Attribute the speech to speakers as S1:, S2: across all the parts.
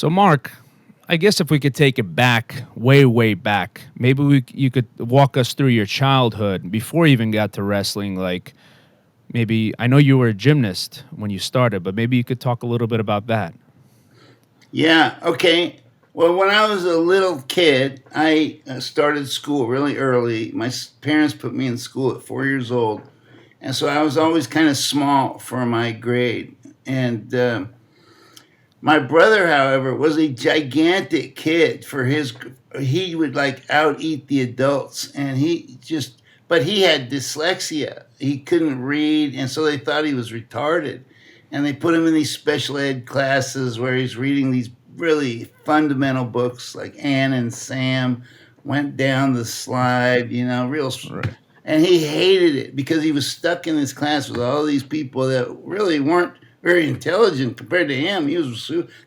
S1: So, Mark, I guess if we could take it back, way, way back, maybe you could walk us through your childhood before you even got to wrestling. Like, maybe I know you were a gymnast when you started, but maybe you could talk a little bit about that.
S2: Yeah, okay. Well, when I was a little kid, I started school really early. My parents put me in school at 4 years old. And so I was always kind of small for my grade. And my brother, however, was a gigantic kid for his. He would like out eat the adults, and but he had dyslexia. He couldn't read, and so they thought he was retarded, and they put him in these special ed classes where he's reading these really fundamental books like Anne and Sam went down the slide, real.
S1: Right.
S2: And he hated it because he was stuck in this class with all these people that really weren't very intelligent compared to him. They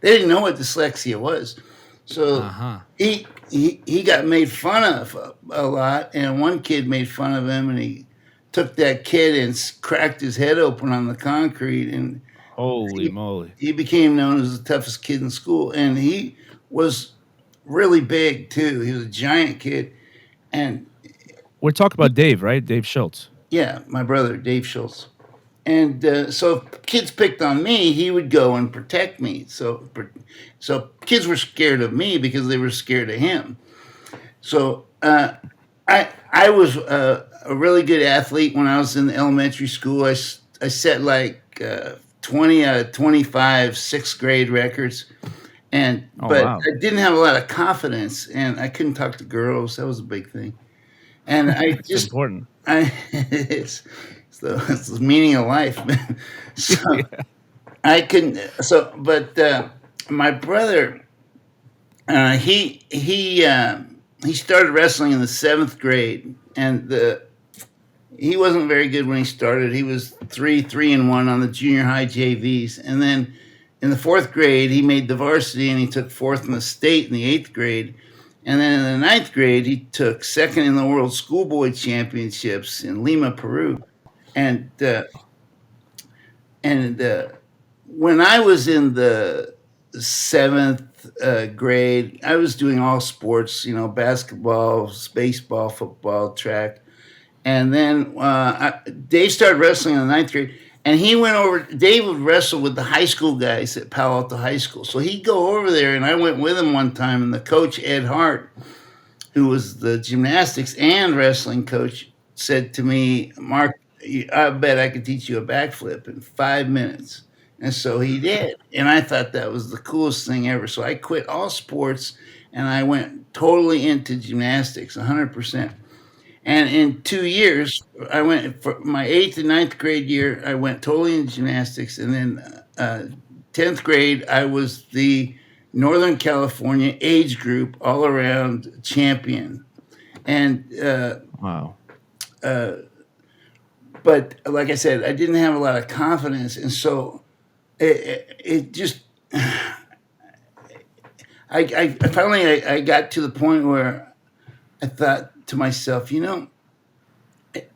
S2: didn't know what dyslexia was,
S1: Uh
S2: so
S1: huh.
S2: he got made fun of a lot. And one kid made fun of him, and he took that kid and cracked his head open on the concrete, and
S1: Holy
S2: he,
S1: moly.
S2: he became known as the toughest kid in school. And he was really big too. He was a giant kid, and
S1: We're talking about Dave, right? Dave Schultz.
S2: yeah, my brother Dave Schultz. And so if kids picked on me, he would go and protect me. So kids were scared of me because they were scared of him. So I was a really good athlete when I was in elementary school. I set like 20 out of 25 sixth grade records.
S1: Oh,
S2: But
S1: wow.
S2: I didn't have a lot of confidence, and I couldn't talk to girls. That was a big thing. And I
S1: It's
S2: just
S1: important.
S2: it's the meaning of life, man. So I couldn't. But my brother, he started wrestling in the seventh grade, and he wasn't very good when he started. He was 3-1 on the junior high JVs, and then in the fourth grade he made the varsity, and he took fourth in the state in the eighth grade. And then in the ninth grade, he took second in the World Schoolboy Championships in Lima, Peru. And and when I was in the seventh grade, I was doing all sports, basketball, baseball, football, track. And then Dave started wrestling in the ninth grade. And he went over, Dave would wrestle with the high school guys at Palo Alto High School. So he'd go over there, and I went with him one time. And the coach, Ed Hart, who was the gymnastics and wrestling coach, said to me, Mark, I bet I could teach you a backflip in 5 minutes. And so he did. And I thought that was the coolest thing ever. So I quit all sports, and I went totally into gymnastics, 100%. And in 2 years, I went for my eighth and ninth grade year, I went totally into gymnastics. And then 10th grade, I was the Northern California age group all around champion. And
S1: Wow.
S2: uh, but like I said, I didn't have a lot of confidence, and so it just I finally I got to the point where I thought to myself,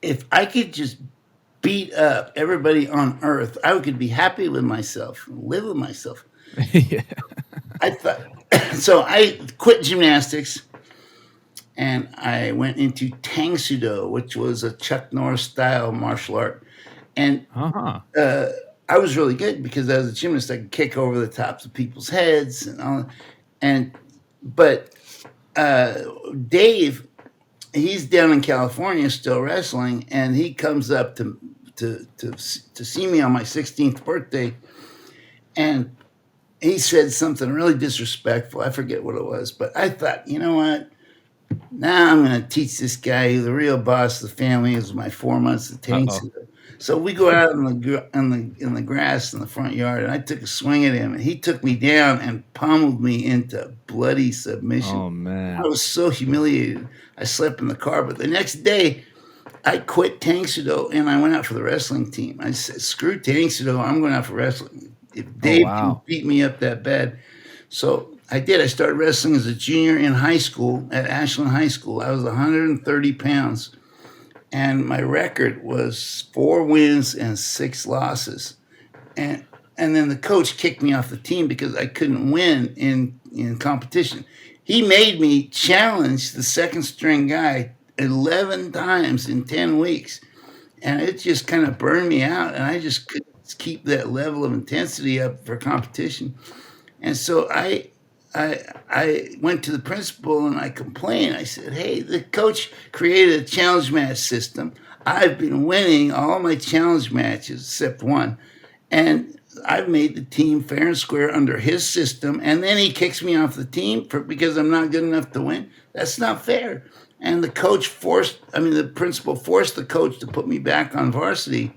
S2: if I could just beat up everybody on earth, I could be happy with myself, live with myself.
S1: Yeah.
S2: I thought so. I quit gymnastics, and I went into Tang Sudo, which was a Chuck Norris style martial art. And
S1: Uh huh.
S2: uh, I was really good because as a gymnast, I could kick over the tops of people's heads and all. And but uh, Dave, he's down in California still wrestling, and he comes up to see me on my 16th birthday, and he said something really disrespectful. I forget what it was, but I thought, you know what? Now I'm going to teach this guy who the real boss of the family is. My 4 months of
S1: Uh
S2: tanks.
S1: oh.
S2: So we go out in the grass in the front yard, and I took a swing at him, and he took me down and pummeled me into bloody submission.
S1: Oh,
S2: I
S1: man.
S2: was so humiliated. I slept in the car, but the next day I quit Tang Sudo and I went out for the wrestling team. I said, "Screw Tang Sudo, I'm going out for wrestling. If
S1: Oh,
S2: Dave can
S1: wow.
S2: beat me up that bad." So I did. I started wrestling as a junior in high school at Ashland High School. I was 130 pounds, and my record was 4 wins and 6 losses. And and then the coach kicked me off the team because I couldn't win in competition. He made me challenge the second string guy 11 times in 10 weeks. And it just kind of burned me out. And I just couldn't keep that level of intensity up for competition. And so I went to the principal and I complained. I said, hey, the coach created a challenge match system. I've been winning all my challenge matches except one. And I've made the team fair and square under his system. And then he kicks me off the team because I'm not good enough to win. That's not fair. And the principal forced the coach to put me back on varsity.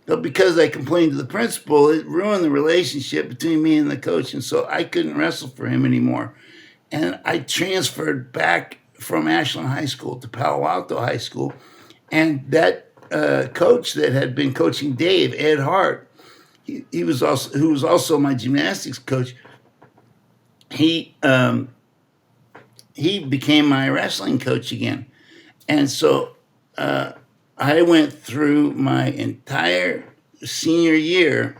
S2: But because I complained to the principal, it ruined the relationship between me and the coach. And so I couldn't wrestle for him anymore. And I transferred back from Ashland High School to Palo Alto High School. And that coach that had been coaching Dave, Ed Hart, who was also my gymnastics coach, he became my wrestling coach again. And so I went through my entire senior year.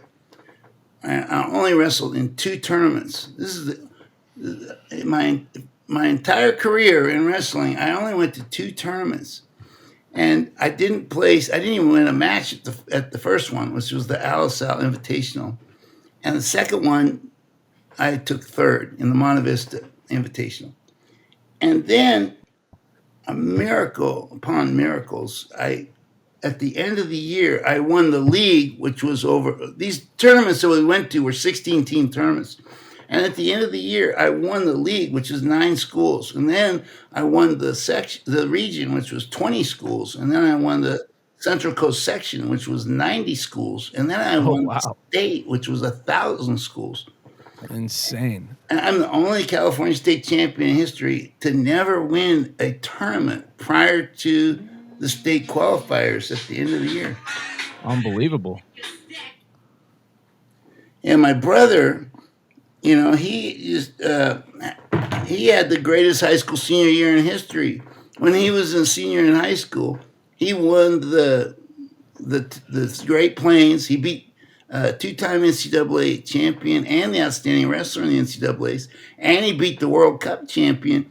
S2: I only wrestled in 2 tournaments. This is my entire career in wrestling. I only went to 2 tournaments, and I didn't place. I didn't even win a match at the first one, which was the Alisal Invitational, and the second one I took third in the Monte Vista Invitational. And then, a miracle upon miracles, at the end of the year, I won the league, which was over. These tournaments that we went to were 16-team tournaments. And at the end of the year, I won the league, which was 9 schools. And then I won the region, which was 20 schools. And then I won the Central Coast section, which was 90 schools. And then I won the state, which was 1,000 schools.
S1: Insane.
S2: And I'm the only California state champion in history to never win a tournament prior to the state qualifiers at the end of the year.
S1: Unbelievable.
S2: And my brother, he had the greatest high school senior year in history. When he was a senior in high school, he won the Great Plains. He beat 2-time NCAA champion and the outstanding wrestler in the NCAAs, and he beat the World Cup champion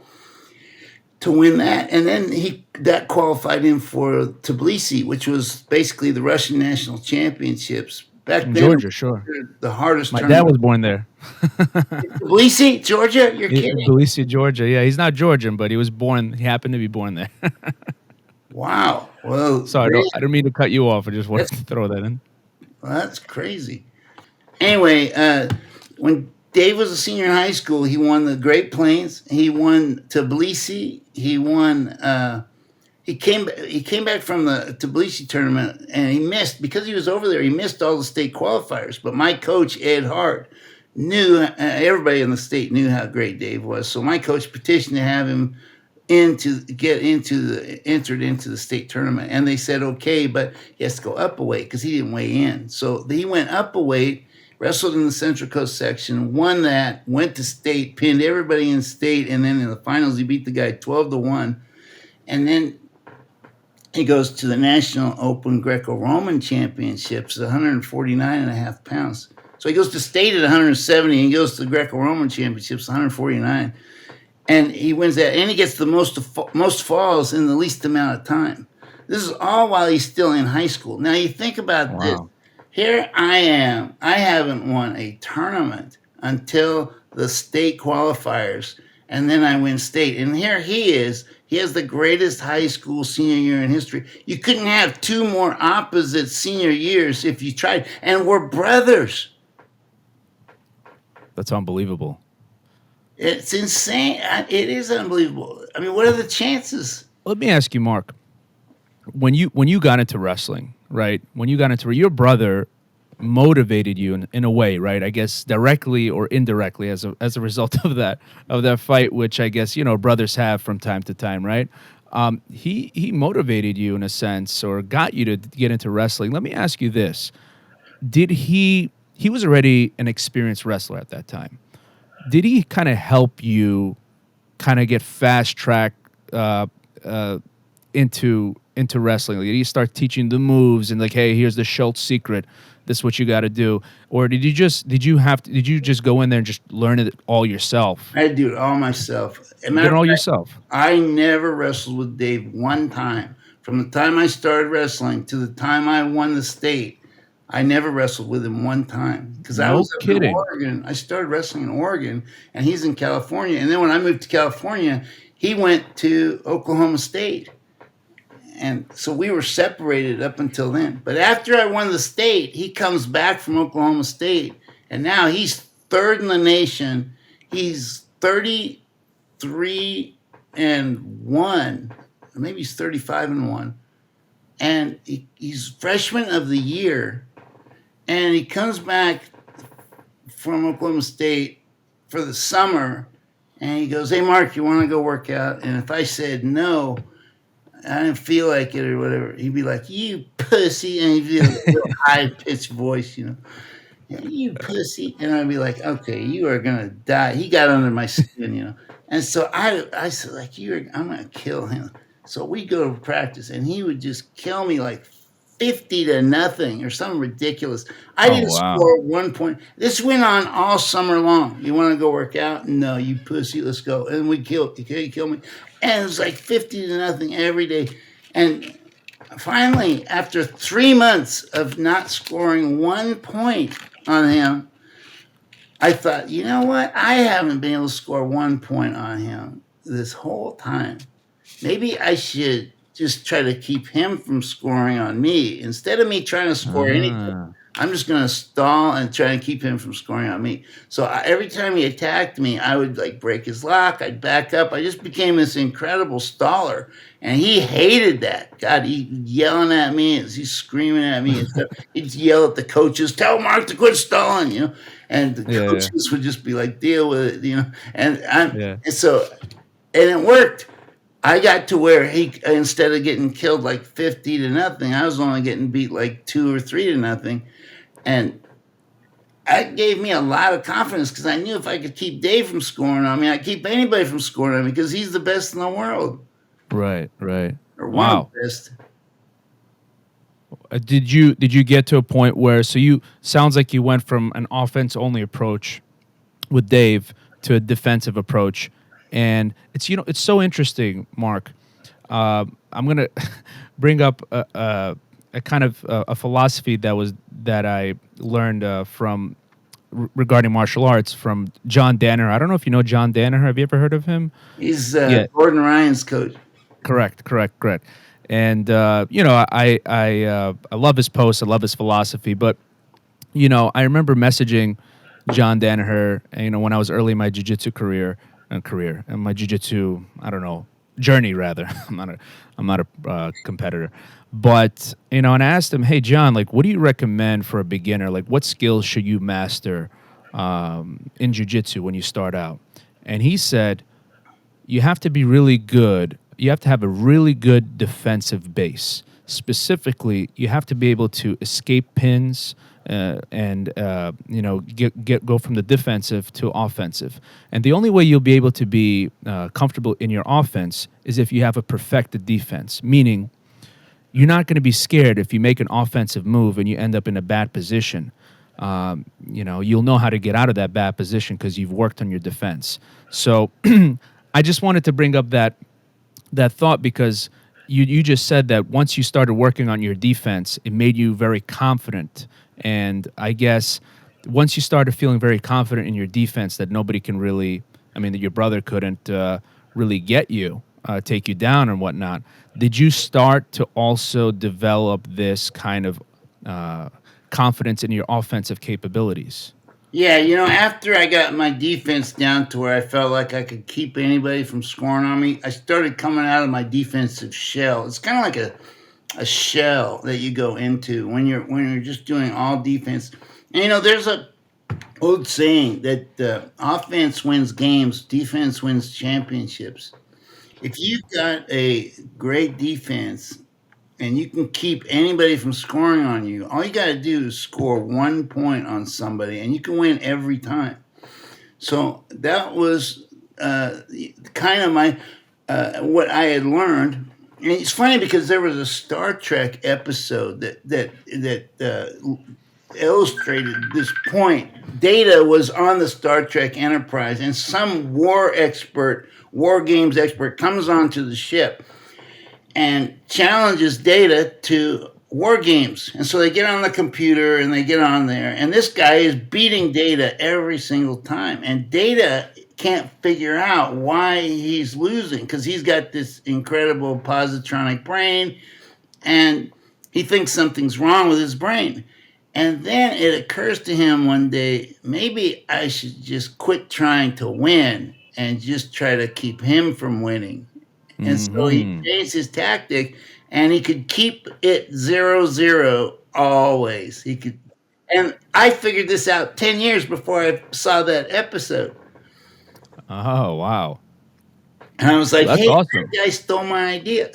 S2: to win that. And then that qualified him for Tbilisi, which was basically the Russian national championships. Back then,
S1: Georgia, sure.
S2: The hardest
S1: My
S2: tournament.
S1: dad was born there.
S2: Tbilisi, Georgia? You're kidding.
S1: Tbilisi, Georgia. Yeah, he's not Georgian, but he happened to be born there.
S2: Wow. Well,
S1: sorry, I don't mean to cut you off. I just wanted to throw that in.
S2: Well, that's crazy. Anyway, when Dave was a senior in high school, he won the Great Plains. He won Tbilisi. He won. He came back from the Tbilisi tournament, and he missed because he was over there. He missed all the state qualifiers. But my coach Ed Hart knew. Everybody in the state knew how great Dave was. So my coach petitioned to have him entered into the state tournament, and they said okay, but he has to go up a weight because he didn't weigh in. So he went up a weight, wrestled in the Central Coast section, won that, went to state, pinned everybody in state, and then in the finals he beat the guy 12-1, and then he goes to the National Open Greco-Roman Championships, 149.5 pounds. So he goes to state at 170, and he goes to the Greco-Roman Championships, 149. And he wins that, and he gets the most falls in the least amount of time. This is all while he's still in high school. Now, you think about this. Here I am. I haven't won a tournament until the state qualifiers, and then I win state. And here he is. He has the greatest high school senior year in history. You couldn't have 2 more opposite senior years if you tried. And we're brothers.
S1: That's unbelievable.
S2: It's insane. It is unbelievable. I mean, what are the chances?
S1: Let me ask you, Mark. When you got into wrestling, right? When you got into your brother motivated you in a way, right? I guess directly or indirectly as a result of that fight, which I guess brothers have from time to time, right? He motivated you in a sense, or got you to get into wrestling. Let me ask you this: did he was already an experienced wrestler at that time? Did he kind of help you kind of get fast tracked into into wrestling? Like, did he start teaching the moves and like, hey, here's the Schultz secret. This is what you got to do, or did you just go in there and just learn it all yourself?
S2: I do it all myself. As a
S1: You did
S2: matter
S1: it
S2: of
S1: all
S2: fact,
S1: yourself.
S2: I never wrestled with Dave one time. From the time I started wrestling to the time I won the state, I never wrestled with him one time because I
S1: No
S2: was up in
S1: kidding.
S2: Oregon. I started wrestling in Oregon, and he's in California. And then when I moved to California, he went to Oklahoma State. And so we were separated up until then. But after I won the state, he comes back from Oklahoma State, and now he's third in the nation. He's 33-1, or maybe he's 35-1, and he's freshman of the year. And he comes back from Oklahoma State for the summer, and he goes, "Hey, Mark, you want to go work out?" And if I said no, I didn't feel like it or whatever, he'd be like, "You pussy," and he'd be like a real high pitched voice, "Yeah, you pussy," and I'd be like, "Okay, you are gonna die." He got under my skin. And so I said, like, I'm gonna kill him. So we go to practice, and he would just kill me like 50-0 or something ridiculous. I
S1: Oh
S2: didn't
S1: wow.
S2: score 1 point. This went on all summer long. "You want to go work out?" "No, you pussy. Let's go." And we kill me. And it was like 50-0 every day. And finally, after 3 months of not scoring 1 point on him, I thought, you know what? I haven't been able to score 1 point on him this whole time. Maybe I should just try to keep him from scoring on me. Instead of me trying to score anything,
S1: Ah.
S2: I'm just going to stall and try and keep him from scoring on me. So every time he attacked me, I would like break his lock. I'd back up. I just became this incredible staller. And he hated that. God, he yelling at me as he's screaming at me and stuff. He'd yell at the coaches, "Tell Mark to quit stalling." And the
S1: Yeah, yeah,
S2: coaches would just be like, "Deal with it." And
S1: yeah.
S2: and it worked. I got to where he, instead of getting killed like 50-0, I was only getting beat like 2 or 3-0. And that gave me a lot of confidence because I knew if I could keep Dave from scoring on me, I'd keep anybody from scoring on me because he's the best in the world,
S1: Right, right.
S2: or one of
S1: Wow.
S2: the best.
S1: Did you get to a point where you sounds like you went from an offense only approach with Dave to a defensive approach, and it's so interesting, Mark. I'm gonna bring up a kind of a philosophy that I learned from regarding martial arts from John Danaher. I don't know if you know John Danaher. Have you ever heard of him?
S2: He's
S1: Yeah,
S2: Gordon Ryan's coach.
S1: correct. And I love his posts. I love his philosophy. But I remember messaging John Danaher, when I was early in my jiu-jitsu career and my jiu-jitsu, I don't know, journey rather. I'm not a competitor, but and I asked him, "Hey, John, like, what do you recommend for a beginner? Like, what skills should you master in jiu-jitsu when you start out?" And he said, you have to be really good. You have to have a really good defensive base. Specifically, you have to be able to escape pins and go from the defensive to offensive. And the only way you'll be able to be comfortable in your offense is if you have a perfected defense, meaning you're not going to be scared if you make an offensive move and you end up in a bad position. You'll know how to get out of that bad position because you've worked on your defense. So I just wanted to bring up that thought because you just said that once you started working on your defense, it made you very confident. And I guess once you started feeling very confident in your defense, that nobody can really, that your brother couldn't really get you, take you down and whatnot. Did you start to also develop this kind of confidence in your offensive capabilities?
S2: Yeah, after I got my defense down to where I felt like I could keep anybody from scoring on me, I started coming out of my defensive shell. It's kind of like a shell that you go into when you're just doing all defense. And there's a old saying that offense wins games, defense wins championships. If you've got a great defense and you can keep anybody from scoring on you, all you got to do is score 1 point on somebody, and you can win every time. So that was kind of my what I had learned, And it's funny because there was a Star Trek episode that illustrated this point. Data was on the Star Trek Enterprise, and some war games expert, comes onto the ship and challenges Data to war games. And so they get on the computer and they get on there, and this guy is beating Data every single time. And Data can't figure out why he's losing because he's got this incredible positronic brain, and he thinks something's wrong with his brain. And then it occurs to him one day, maybe I should just quit trying to win and just try to keep him from winning. And so he
S1: Hmm.
S2: changed his tactic, and he could keep it 0-0 always. He could, and I figured this out 10 years before I saw that episode.
S1: Oh, wow.
S2: And I was
S1: Well,
S2: like,
S1: that's
S2: hey, that
S1: awesome.
S2: guy stole my idea.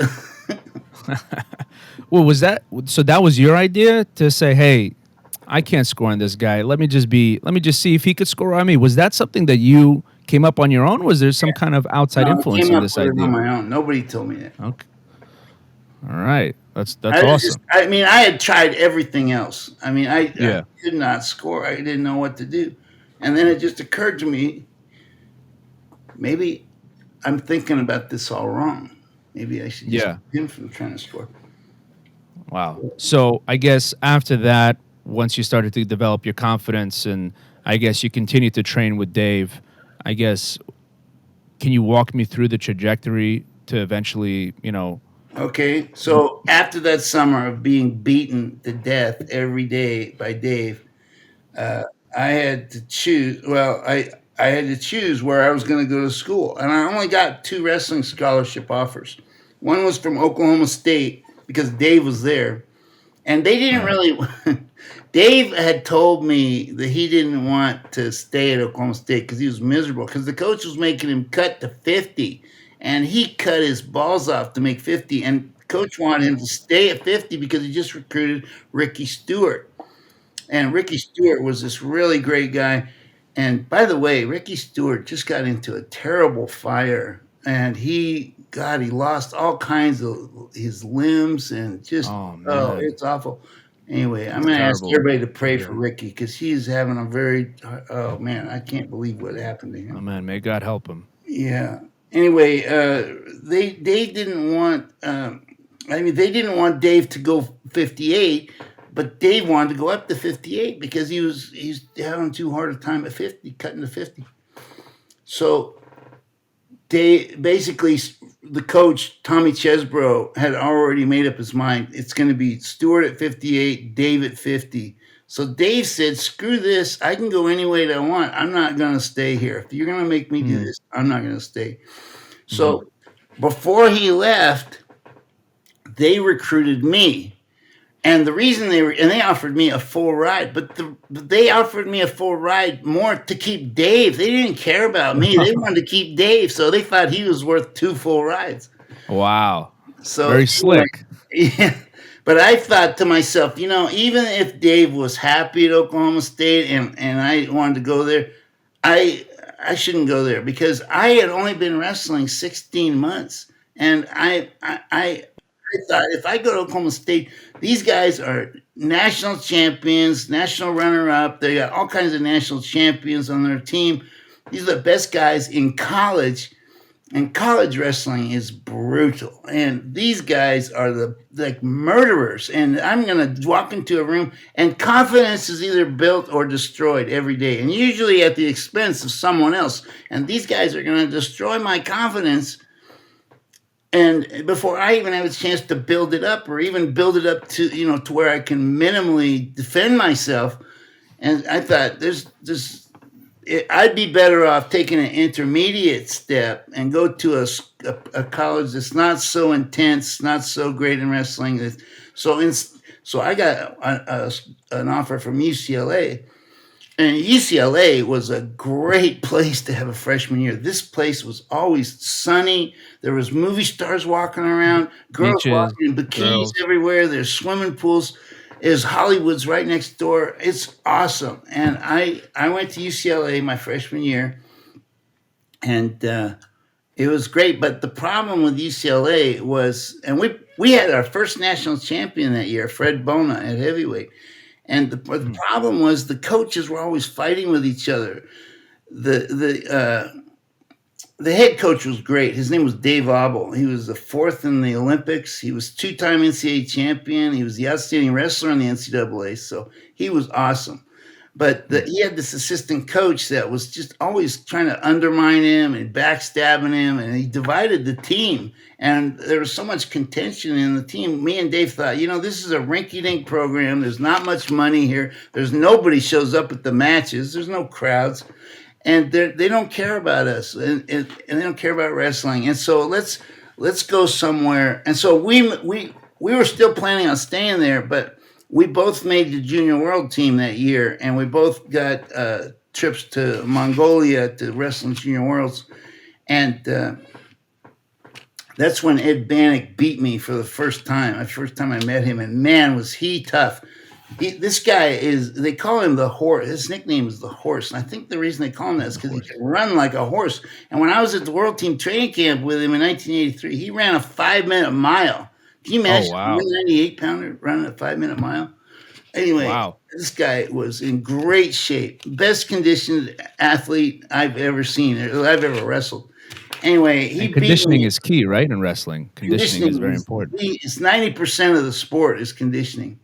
S1: Well, was that so? That was your idea to say, "Hey, I can't score on this guy. Let me just see if he could score on me." Was that something that you came up on your own? Was there some kind of outside
S2: No, I
S1: influence
S2: came
S1: in
S2: up
S1: this
S2: with it on
S1: idea?
S2: my own. Nobody told me that.
S1: Okay. All right. That's
S2: I was just,
S1: awesome.
S2: I mean, I had tried everything else. I mean, I
S1: Yeah.
S2: could not score. I didn't know what to do. And then it just occurred to me, maybe I'm thinking about this all wrong. Maybe I should just
S1: Yeah.
S2: keep him from trying to score.
S1: Wow. So I guess after that, once you started to develop your confidence, and I guess you continued to train with Dave, I guess can you walk me through the trajectory to eventually,
S2: Okay, so after that summer of being beaten to death every day by Dave, uh, I had to choose. Well, I had to choose where I was going to go to school, and I only got two wrestling scholarship offers. One was from Oklahoma State because Dave was there, and they didn't
S1: right?
S2: really. Dave had told me that he didn't want to stay at Oklahoma State because he was miserable because the coach was making him cut to 50, and he cut his balls off to make 50, and coach wanted him to stay at 50 because he just recruited Ricky Stewart, and Ricky Stewart was this really great guy. And by the way, Ricky Stewart just got into a terrible fire, and he lost all kinds of his limbs, and just,
S1: Oh
S2: oh,
S1: man,
S2: it's awful. Anyway, I'm
S1: that's
S2: going to ask
S1: terrible
S2: everybody to
S1: to
S2: pray for
S1: hear.
S2: Ricky because he's having a very, oh man, I can't believe what happened to
S1: Oh
S2: him.
S1: man, may God help him.
S2: Yeah. Anyway, they didn't want. I mean, they didn't want Dave to go 58, but Dave wanted to go up to 58 because he's having too hard a time at 50, cutting to 50. So they basically, the coach Tommy Chesbro had already made up his mind. It's going to be Stewart at 58, Dave at 50. So Dave said, "Screw this! I can go any way that I want. I'm not going to stay here. If you're going to make me do
S1: Mm,
S2: this, I'm not going to stay."
S1: hmm.
S2: So before he left, they recruited me. And the reason they offered me a full ride, but they offered me a full ride more to keep Dave. They didn't care about me. They wanted to keep Dave, so they thought he was worth two full rides.
S1: Wow,
S2: So
S1: very
S2: anyway,
S1: slick.
S2: yeah. But I thought to myself, even if Dave was happy at Oklahoma State and I wanted to go there, I I shouldn't go there because I had only been wrestling 16 months, and I thought if I go to Oklahoma State, these guys are national champions, national runner up. They got all kinds of national champions on their team. These are the best guys in college, and college wrestling is brutal. And these guys are the like murderers. And I'm gonna walk into a room, and confidence is either built or destroyed every day, and usually at the expense of someone else. And these guys are gonna destroy my confidence, and before I even have a chance to build it up, or even build it up to to where I can minimally defend myself. And I thought I'd be better off taking an intermediate step and go to a college that's not so intense, not so great in wrestling. So in, so I got an offer from UCLA, and UCLA was a great place to have a freshman year. This place was always sunny. There was movie stars walking around, girls
S1: Beaches,
S2: walking in bikinis
S1: girls.
S2: everywhere. There's swimming pools. Is Hollywood's right next door. It's awesome. And I went to UCLA my freshman year, and It was great, but the problem with UCLA was, and we had our first national champion that year, Fred Bona at heavyweight, and the
S1: Hmm.
S2: problem was the coaches were always fighting with each other. The head coach was great. His name was Dave Abel. He was the fourth in the Olympics. He was two-time NCAA champion. He was the outstanding wrestler in the NCAA, so he was awesome. But
S1: Hmm.
S2: he had this assistant coach that was just always trying to undermine him and backstabbing him, and he divided the team. And there was so much contention in the team. Me and Dave thought, this is a rinky-dink program. There's not much money here. There's nobody shows up at the matches. There's no crowds, and they don't care about us, and they don't care about wrestling. And so let's go somewhere. And so we were still planning on staying there, but we both made the junior world team that year, and we both got trips to Mongolia to wrestling junior worlds, and that's when Ed Banach beat me for the first time. The first time I met him, and man, was he tough. This guy they call him the horse. His nickname is the horse. And I think the reason they call him that is because he can run like a horse. And when I was at the World Team Training Camp with him in 1983, he ran a 5-minute mile. Can you
S1: Oh,
S2: imagine a
S1: wow.
S2: 98-pounder running a 5-minute mile? Anyway,
S1: Wow.
S2: this guy was in great shape, best conditioned athlete I've ever seen, or I've ever wrestled. Anyway, he
S1: And
S2: beat
S1: conditioning
S2: me.
S1: is key, right? In wrestling, conditioning is very important.
S2: It's 90% of the sport is conditioning,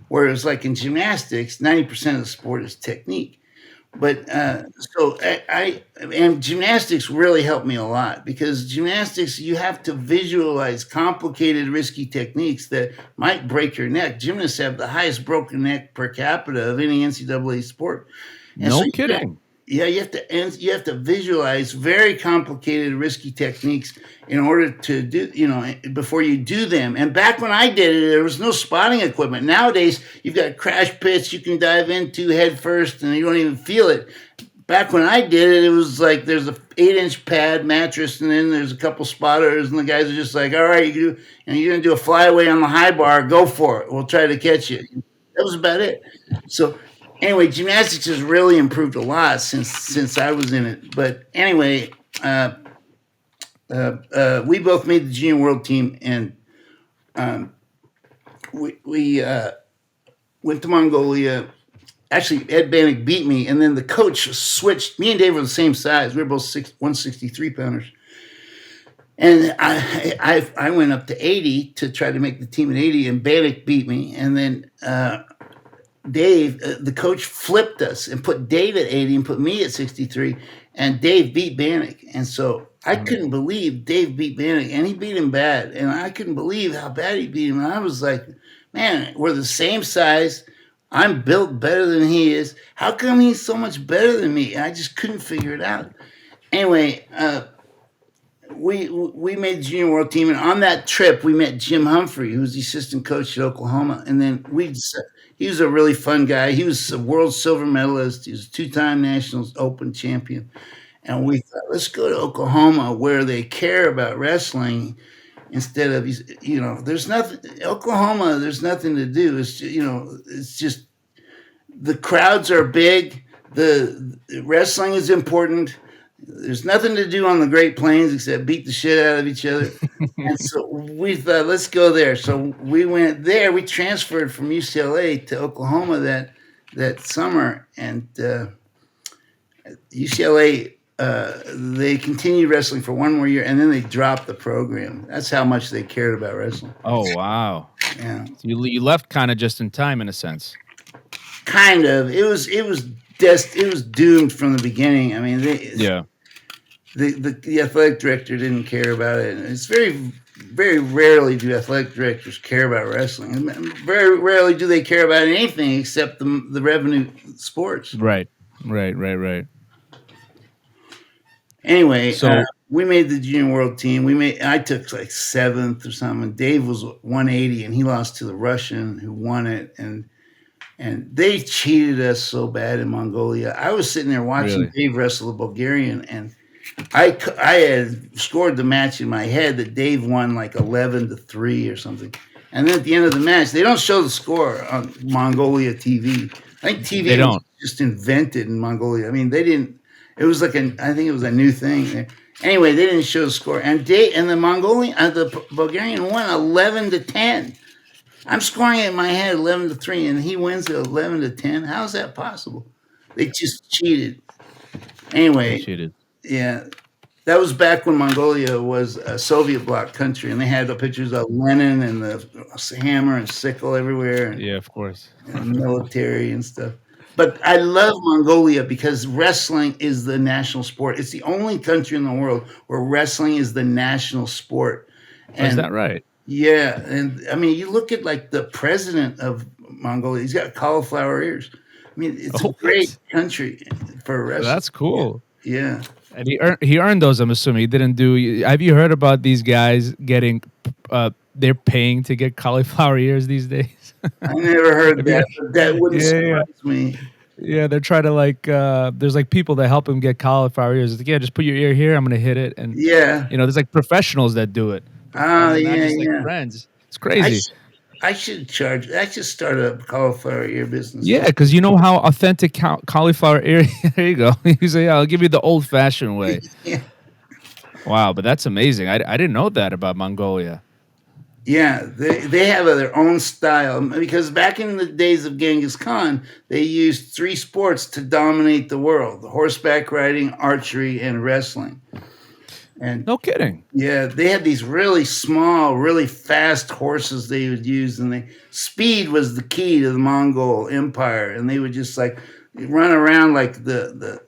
S2: whereas like in gymnastics, 90% of the sport is technique. But so and gymnastics really helped me a lot, because gymnastics, you have to visualize complicated, risky techniques that might break your neck. Gymnasts have the highest broken neck per capita of any NCAA sport, and so
S1: No kidding.
S2: yeah, you have to visualize very complicated, risky techniques in order to do, before you do them. And back when I did it, there was no spotting equipment. Nowadays, you've got crash pits you can dive into head first, and you don't even feel it. Back when I did it, it was like there's a 8-inch pad mattress, and then there's a couple spotters, and the guys are just like, "All right, you're gonna do a flyaway on the high bar. Go for it. We'll try to catch you." That was about it. So anyway, gymnastics has really improved a lot since I was in it. But anyway, we both made the junior world team, and um, we went to Mongolia. Actually, Ed Banach beat me, and then the coach switched. Me and Dave were the same size. We were both 163 pounders. And I went up to 80 to try to make the team at 80, and Banach beat me. And then Dave, the coach, flipped us and put Dave at 80 and put me at 63, and Dave beat Banach. And so I
S1: Mm.
S2: couldn't believe Dave beat Banach, and he beat him bad. And I couldn't believe how bad he beat him. And I was like, man, we're the same size. I'm built better than he is. How come he's so much better than me? And I just couldn't figure it out. Anyway, we made the junior world team, and on that trip we met Jim Humphrey, who was the assistant coach at Oklahoma. And then he was a really fun guy. He was a world silver medalist. He was a 2-time Nationals Open champion. And we thought, let's go to Oklahoma where they care about wrestling, instead of, there's nothing. Oklahoma, there's nothing to do. It's just the crowds are big. The wrestling is important. There's nothing to do on the Great Plains except beat the shit out of each other. And so we thought, let's go there. So we went there. We transferred from UCLA to Oklahoma that summer, and UCLA, they continued wrestling for one more year, and then they dropped the program. That's how much they cared about wrestling.
S1: Oh, wow.
S2: Yeah,
S1: So you left kind of just in time, in a sense.
S2: kind of. It was doomed from the beginning. I mean,
S1: Yeah.
S2: the athletic director didn't care about it. It's very rarely do athletic directors care about wrestling. And very rarely do they care about anything except the revenue sports.
S1: Right. Right.
S2: Anyway,
S1: So,
S2: we made the junior world team. I took like 7th or something. Dave was 180, and he lost to the Russian who won it. And they cheated us so bad in Mongolia. I was sitting there watching
S1: really?
S2: Dave wrestle the Bulgarian, and I had scored the match in my head that Dave won like 11-3 or something. And then at the end of the match, they don't show the score on Mongolia TV. I think
S1: They
S2: TV was
S1: don't.
S2: just invented in Mongolia. I mean, they didn't. It was like I think it was a new thing. Anyway, they didn't show the score, and the Mongolian, the Bulgarian won 11-10. I'm scoring it in my head 11-3, and he wins it 11-10. How's that possible? They just cheated.
S1: They
S2: Anyway,
S1: cheated.
S2: yeah, that was back when Mongolia was a Soviet bloc country, and they had the pictures of Lenin and the hammer and sickle everywhere,
S1: Yeah, of course.
S2: and military and stuff. But I love Mongolia because wrestling is the national sport. It's the only country in the world where wrestling is the national sport.
S1: Oh, is
S2: And
S1: that right?
S2: yeah, and I mean, you look at like the president of Mongolia, he's got cauliflower ears. I mean, it's a
S1: Oh,
S2: great
S1: what?
S2: country for wrestling.
S1: That's cool.
S2: Yeah.
S1: And he earned those. I'm assuming he didn't do. Have you heard about these guys getting? They're paying to get cauliflower ears these days.
S2: I never heard
S1: Have you?
S2: that, but that wouldn't
S1: Yeah, yeah,
S2: surprise me.
S1: yeah. They're trying to like. There's like people that help him get cauliflower ears. It's like, yeah, just put your ear here. I'm gonna hit it, and
S2: Yeah.
S1: there's like professionals that do it,
S2: Oh,
S1: not
S2: yeah,
S1: just like
S2: yeah.
S1: friends. It's
S2: I
S1: crazy.
S2: sh- I should charge. I should start a cauliflower ear business.
S1: Yeah, because you know how authentic cauliflower ear. There you go. You say, yeah, I'll give you the old-fashioned way.
S2: Yeah.
S1: Wow, but that's amazing. I didn't know that about Mongolia.
S2: Yeah, they have their own style because back in the days of Genghis Khan, they used three sports to dominate the world: horseback riding, archery, and wrestling. And
S1: No kidding.
S2: yeah, they had these really small, really fast horses they would use, and speed was the key to the Mongol Empire. And they would just like run around like the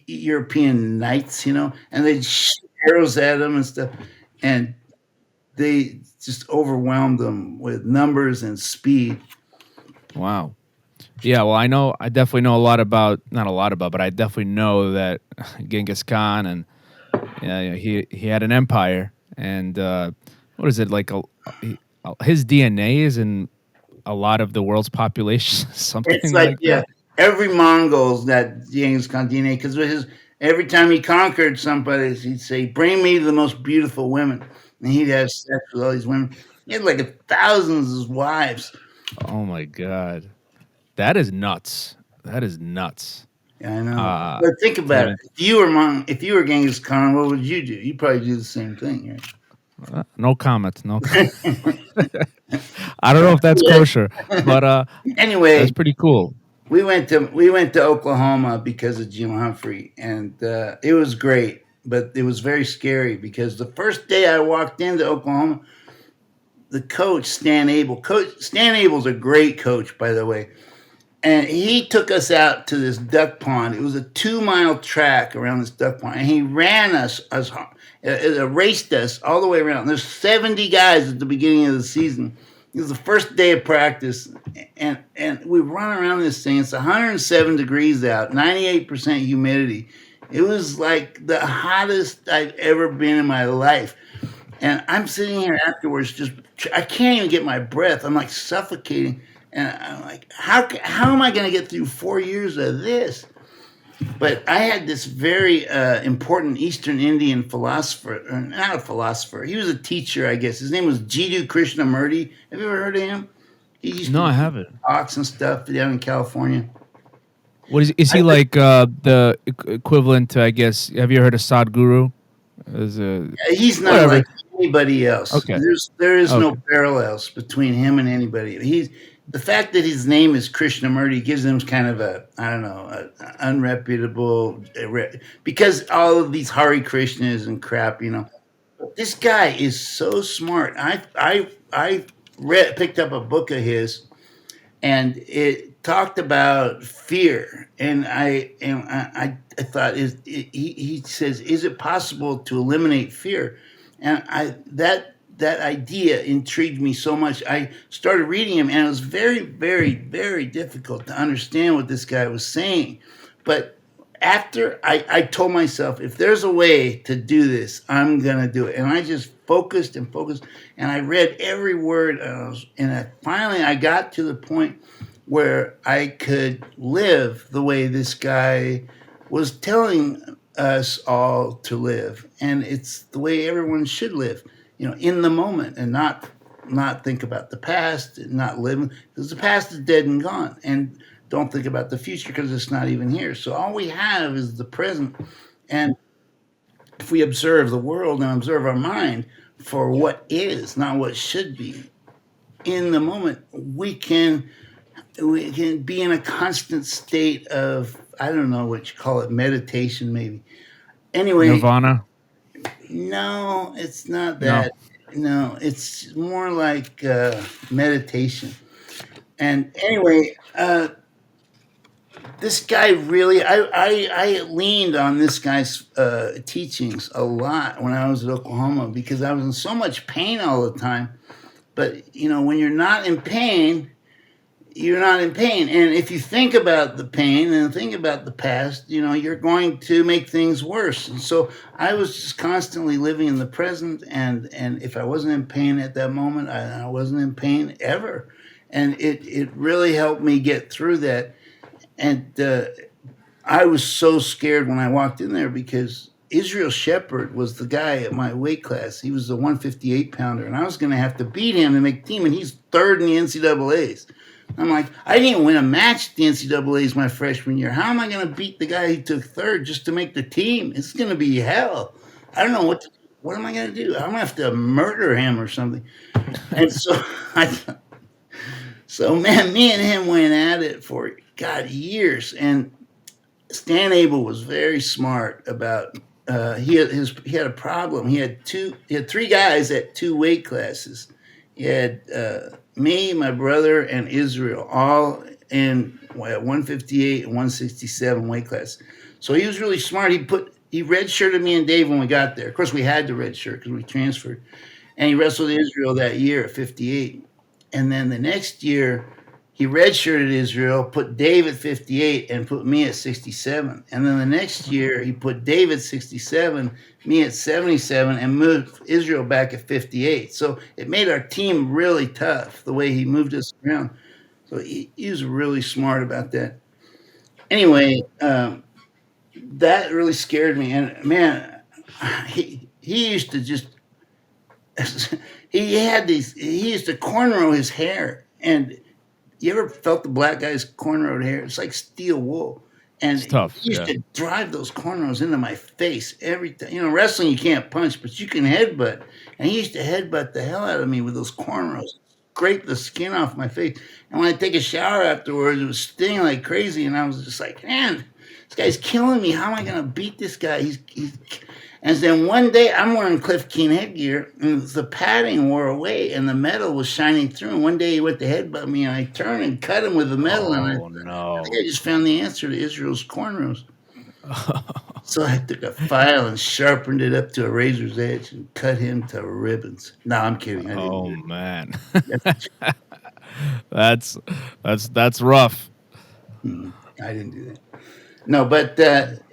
S2: European knights, and they'd shoot arrows at them and stuff, and they just overwhelmed them with numbers and speed.
S1: Wow. Yeah, well, I definitely know a lot about, not a lot about, but I definitely know that Genghis Khan and yeah, he had an empire, and what is it like? His DNA is in a lot of the world's population,
S2: It's
S1: something
S2: like,
S1: like
S2: yeah,
S1: that.
S2: every Mongol's got Genghis Khan DNA because every time he conquered somebody, he'd say, "Bring me the most beautiful women," and he'd have sex with all these women. He had like thousands of wives.
S1: Oh my god, that is nuts. That is nuts.
S2: Yeah, I know.
S1: Uh,
S2: But think about it.
S1: having,
S2: If you were Genghis Khan, what would you do? You'd probably do the same thing,
S1: no comment. No. I don't know if that's kosher, but
S2: right?
S1: that's
S2: Anyway,
S1: pretty cool.
S2: we went to Oklahoma because of Jim Humphrey, and it was great, but it was very scary because the first day I walked into Oklahoma, the coach Stan Abel's a great coach, by the way, and he took us out to this duck pond. It was a 2-mile track around this duck pond, and he ran raced us all the way around. There's 70 guys at the beginning of the season. It was the first day of practice, and we run around this thing. It's 107 degrees out, 98% humidity. It was like the hottest I've ever been in my life. And I'm sitting here afterwards, just I can't even get my breath. I'm like suffocating, and I'm like, how am I going to get through 4 years of this? But I had this very important Eastern Indian philosopher, or not a philosopher. He was a teacher, I guess. His name was Jiddu Krishnamurti. Have you ever heard of him? He used
S1: No,
S2: to
S1: I
S2: do
S1: haven't.
S2: talks and stuff down in California.
S1: What is
S2: I
S1: he
S2: think
S1: like? The equivalent to, I guess. Have you heard of Sadhguru? As a
S2: he's not
S1: whatever.
S2: like anybody else.
S1: Okay.
S2: There is no
S1: Okay.
S2: parallels between him and anybody. He's the fact that his name is Krishnamurti gives him kind of a I don't know a unreputable because all of these Hare Krishnas and crap. This guy is so smart. I picked up a book of his, and it talked about fear, and I thought he says, is it possible to eliminate fear? And that idea intrigued me so much. I started reading him, and it was very, very, very difficult to understand what this guy was saying. But after I told myself, if there's a way to do this, I'm gonna do it. And I just focused and focused, and I read every word, finally I got to the point where I could live the way this guy was telling us all to live, and it's the way everyone should live, in the moment, and not think about the past, and not live because the past is dead and gone. And don't think about the future because it's not even here. So all we have is the present. And if we observe the world and observe our mind for what is, not what should be, in the moment, we can be in a constant state of, I don't know what you call it, meditation maybe. Anyway,
S1: Nirvana?
S2: no, it's not
S1: No.
S2: that. No, it's more like meditation. And anyway, this guy really, I leaned on this guy's teachings a lot when I was at Oklahoma because I was in so much pain all the time. But when you're not in pain, you're not in pain. And if you think about the pain and think about the past, you're going to make things worse. And so I was just constantly living in the present. And if I wasn't in pain at that moment, I wasn't in pain ever. And it really helped me get through that. And I was so scared when I walked in there because Israel Shepherd was the guy at my weight class. He was the 158 pounder, and I was going to have to beat him to make team, and he's third in the NCAAs. I'm like, I didn't win a match at the NCAAs my freshman year. How am I going to beat the guy who took third just to make the team? It's going to be hell. I don't know what am I going to do? I'm going to have to murder him or something. And so man, me and him went at it for God years. And Stan Abel was very smart about. He had a problem. He had three guys at two weight classes. He had me, my brother, and Israel, all in 158 and 167 weight class. So he was really smart. He redshirted me and Dave when we got there. Of course, we had to redshirt because we transferred. And he wrestled Israel that year at 58. And then the next year, he redshirted Israel, put Dave at 58, and put me at 67. And then the next year, he put Dave at 67, me at 77, and moved Israel back at 58. So it made our team really tough, the way he moved us around. So he was really smart about that. Anyway, that really scared me. And man, he used to just he used to cornrow his hair. And you ever felt the black guy's cornrowed hair? It's like steel wool. And
S1: It's tough.
S2: he used
S1: Yeah.
S2: to drive those cornrows into my face every time. Wrestling you can't punch, but you can headbutt. And he used to headbutt the hell out of me with those cornrows, scrape the skin off my face. And when I take a shower afterwards, it was stinging like crazy. And I was just like, man, this guy's killing me. How am I going to beat this guy? He's And then one day I'm wearing Cliff Keen headgear, and the padding wore away, and the metal was shining through. And one day he went to headbutt me, and I turned and cut him with the metal, and I
S1: Oh
S2: think
S1: no.
S2: I just found the answer to Israel's cornrows. So I took a file and sharpened it up to a razor's edge and cut him to ribbons. No, I'm kidding. I didn't
S1: Oh
S2: do
S1: man.
S2: that.
S1: That's rough.
S2: I didn't do that. No, but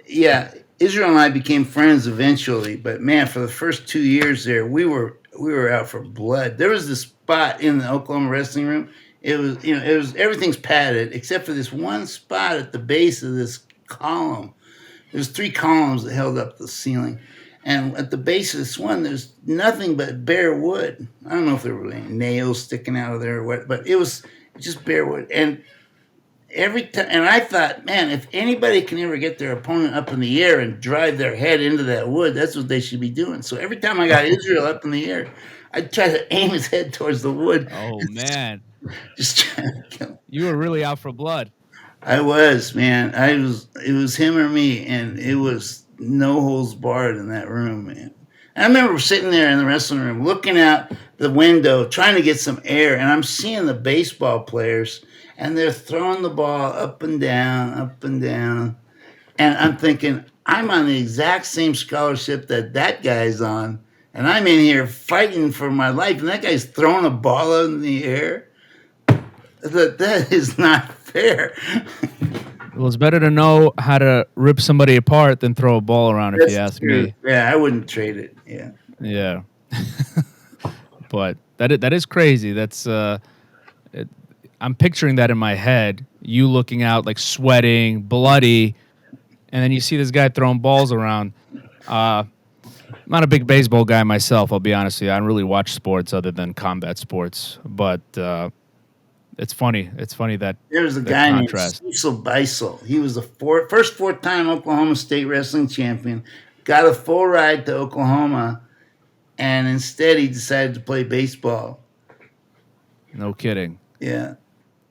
S2: yeah, Israel and I became friends eventually. But man, for the first 2 years there, we were out for blood. There was this spot in the Oklahoma wrestling room. It was everything's padded except for this one spot at the base of this column. There's three columns that held up the ceiling. And at the base of this one, there's nothing but bare wood. I don't know if there were any nails sticking out of there or what, but it was just bare wood. And every time, and I thought, man, if anybody can ever get their opponent up in the air and drive their head into that wood, that's what they should be doing. So every time I got Israel up in the air, I'd try to aim his head towards the wood,
S1: Oh man.
S2: just trying to kill him.
S1: You were really out for blood.
S2: I was, man. It was him or me, and it was no holds barred in that room, man. And I remember sitting there in the wrestling room, looking out the window, trying to get some air, and I'm seeing the baseball players, and they're throwing the ball up and down, up and down. And I'm thinking, I'm on the exact same scholarship that guy's on, and I'm in here fighting for my life, and that guy's throwing a ball up in the air. That is not fair.
S1: Well, it's better to know how to rip somebody apart than throw a ball around, if you ask
S2: true.
S1: me.
S2: Yeah, I wouldn't trade it. Yeah.
S1: Yeah. But that is crazy. I'm picturing that in my head. You looking out like sweating, bloody, and then you see this guy throwing balls around. I'm not a big baseball guy myself. I'll be honest with you. I don't really watch sports other than combat sports. But It's funny. It's funny that
S2: There's a
S1: that
S2: guy named
S1: contrast.
S2: Cecil Beisel. He was the first four-time Oklahoma State wrestling champion. Got a full ride to Oklahoma, and instead he decided to play baseball.
S1: No kidding.
S2: Yeah.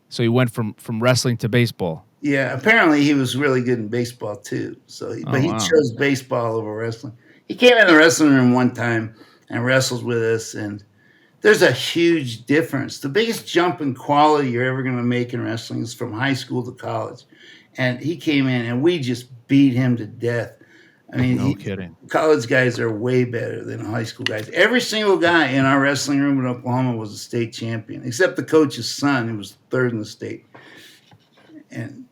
S1: So he went from wrestling to baseball.
S2: Yeah, apparently he was really good in baseball too. But
S1: Oh
S2: he
S1: wow.
S2: chose baseball over wrestling. He came in the wrestling room one time and wrestled with us, and there's a huge difference. The biggest jump in quality you're ever going to make in wrestling is from high school to college. And he came in, and we just beat him to death. I mean,
S1: No kidding.
S2: college guys are way better than high school guys. Every single guy in our wrestling room in Oklahoma was a state champion, except the coach's son, who was third in the state. And